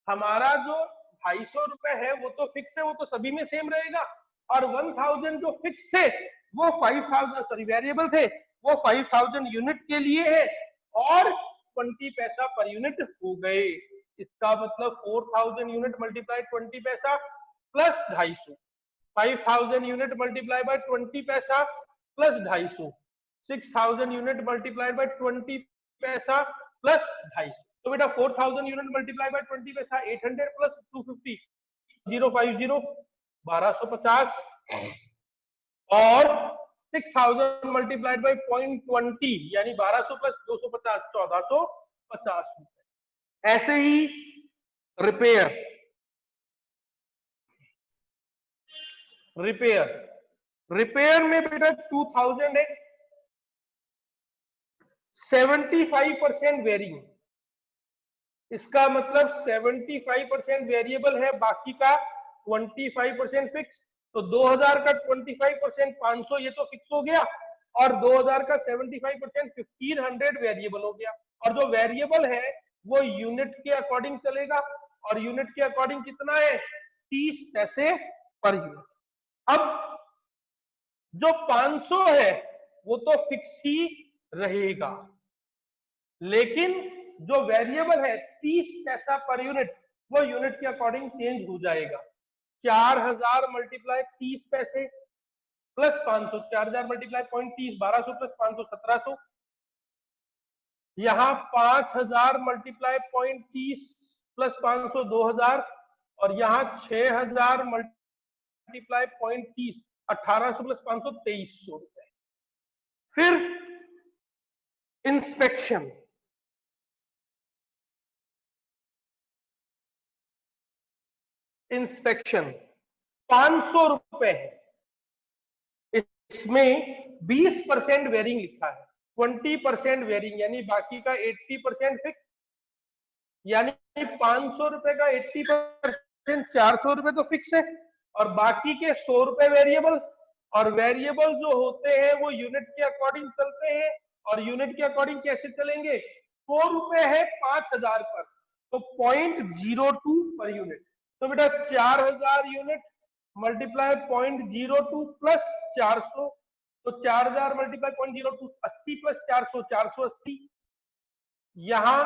हमारा जो 250 रुपए है वो तो फिक्स है, वो तो सभी में सेम रहेगा। और 1000 जो फिक्स थे वो 5000 सॉरी वेरिएबल थे वो 5000 यूनिट के लिए है, और 20 पैसा पर यूनिट हो गए। इसका मतलब 4000 यूनिट मल्टीप्लाई 20 पैसा प्लस 250, 5000 यूनिट मल्टीप्लाई बाय 20 पैसा प्लस 250, 6000 यूनिट मल्टीप्लाइड बाय 20 पैसा प्लस 250। तो बेटा 4000 यूनिट मल्टीप्लाई बाय 20 पैसा 800 प्लस 250 050 1250, और 6000 मल्टीप्लाइड बाय 0.20 यानी 1200 प्लस 250 1450 रुपए। ऐसे ही रिपेयर रिपेयर रिपेयर में बेटा 2000 है, 75% वेरिंग, इसका मतलब 75% वेरिएबल है, बाकी का 25% फिक्स। तो 2000 का 25% 500 ये तो फिक्स हो गया, और 2000 का 75% 1500 वेरिएबल हो गया। और जो वेरिएबल है वो यूनिट के अकॉर्डिंग चलेगा, और यूनिट के अकॉर्डिंग कितना है 30 पैसे पर यूनिट। अब जो 500 है वो तो फिक्स ही रहेगा, लेकिन जो वेरिएबल है 30 पैसा पर यूनिट वो यूनिट के अकॉर्डिंग चेंज हो जाएगा। 4000 मल्टीप्लाई 30 पैसे प्लस 500, 4000 मल्टीप्लाई 0.30 1200 प्लस 500 1700, यहां 5000 मल्टीप्लाई 0.30 प्लस 500 2000, और यहां 6000 मल्टीप्लाई 0.30 1800 प्लस 500 2300 रुपए। फिर इंस्पेक्शन इंस्पेक्शन 500 रुपए है, इसमें 20% वेरिंग लिखा है, 20% वेरिंग यानी बाकी का 80% फिक्स, यानी 500 रुपए का 80% 400 रुपए तो फिक्स है, और बाकी के 100 रुपए वेरिएबल। और वेरिएबल जो होते हैं वो यूनिट के अकॉर्डिंग चलते हैं, और यूनिट के अकॉर्डिंग कैसे चलेंगे 100 रुपए है 5000 पर, तो 0.02 पर यूनिट। तो बेटा 4000 यूनिट मल्टीप्लाई 0.02 प्लस 400, तो 4000 मल्टीप्लाई 0.02 80 प्लस 400 480, यहां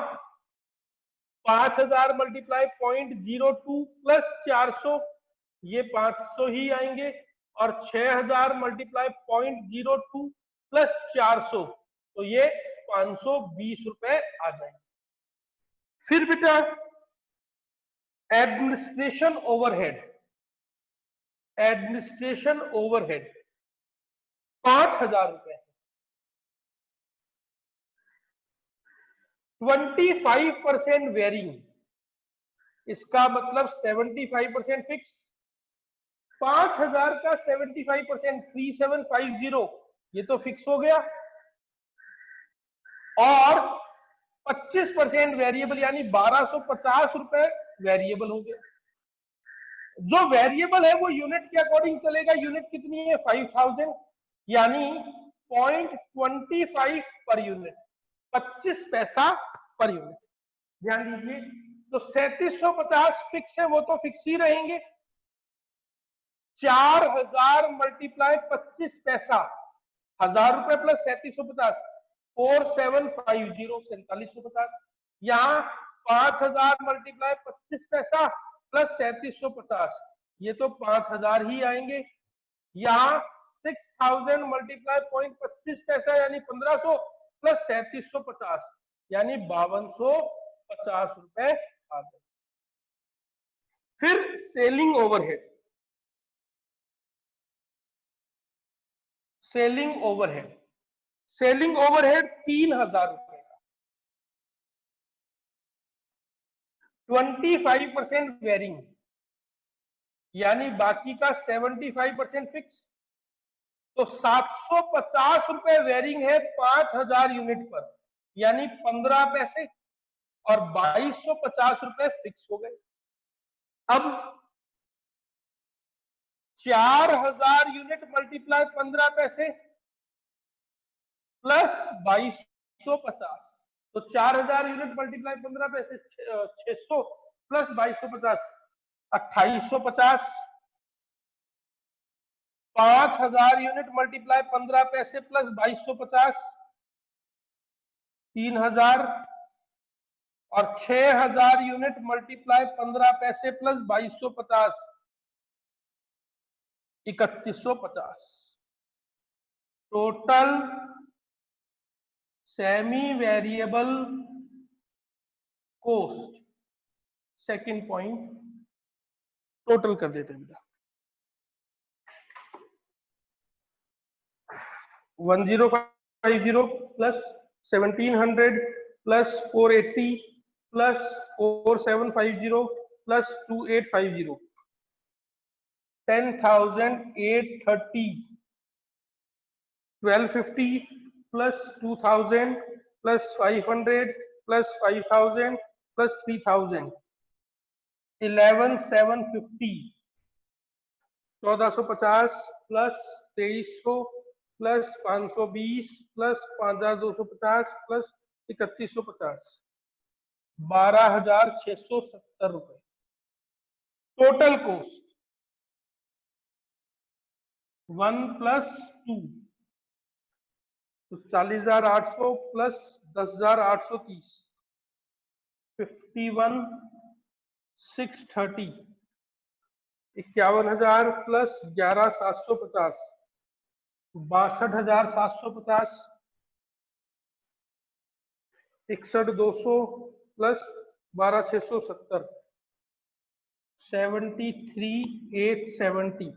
5000 मल्टीप्लाई 0.02 प्लस 400 ये 500 ही आएंगे, और 6000 मल्टीप्लाई 0.02 प्लस 400, तो ये 520 रुपए आ जाएंगे। फिर बेटा एडमिनिस्ट्रेशन ओवरहेड, एडमिनिस्ट्रेशन ओवरहेड 5000 रुपए, 25% वेरिंग, इसका मतलब 75% फिक्स। 5000 का 75% 3750, ये तो फिक्स हो गया, और 25% वेरिएबल यानी 1250 रुपए वेरिएबल हो गया। जो वेरिएबल है वो यूनिट के अकॉर्डिंग चलेगा। यूनिट कितनी है 5000, यानी 0.25 पर यूनिट, 25 पैसा पर यूनिट। ध्यान दीजिए, तो 3750 फिक्स है, वो तो फिक्स ही रहेंगे। 4000 मल्टीप्लाई 25 पैसा, 1000 रुपए प्लस 3750, 4750, 4750। यहाँ 5000 मल्टीप्लाई 25 पैसा प्लस 3750, ये तो 5000 ही आएंगे। यहाँ 6000 मल्टीप्लाई 0.25 पैसा यानी 1500 प्लस 3750 यानी 5250 रुपए आ गए। फिर selling overhead, selling overhead, selling overhead 3000 रुपए का, 25% वेरिंग, यानी बाकी का 75% फिक्स, तो 750 रुपए वेरिंग है 5000 यूनिट पर, यानी 15 पैसे, और 2250 रुपए फिक्स हो गए। अब 4000 यूनिट मल्टीप्लाई 15 पैसे प्लस 2250, तो 4000 यूनिट मल्टीप्लाई 15 पैसे 600 प्लस 2250 2850। 5000 यूनिट मल्टीप्लाई 15 पैसे प्लस 2250 3000, और 6000 यूनिट मल्टीप्लाई 15 पैसे plus 2250 3150। Total semi variable coast, second point, total कर देते हैं बेटा। 1050 plus 1700 plus 480 plus 4750 plus 2850, 10,830, 1250 plus 2000 plus 500 plus 5000 plus 3000, 11,750, 1450 plus 2300 plus 520 plus 5250 plus 3150, 12,670 रुपए टोटल कॉस्ट। 1 प्लस 2 तो 40,800 plus 10,830, 51,630, 51,000 plus 11,750, 62,750, 61,200 plus 12,670, 73,870।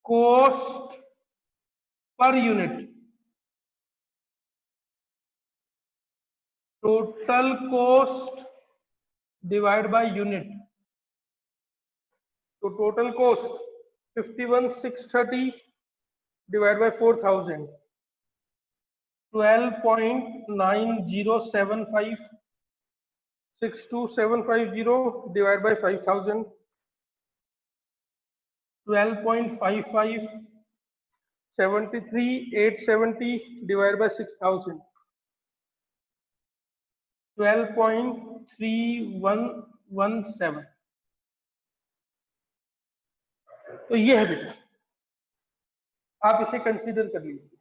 Cost per unit, total cost divide by unit, तो total cost 51,630 divide by 4,000, 12.9075, 62,750 divided by 5,000, 12.55, 73,870 divided by 6,000, 12.3117। तो ये है बेटा, आप इसे consider कर लीजिए।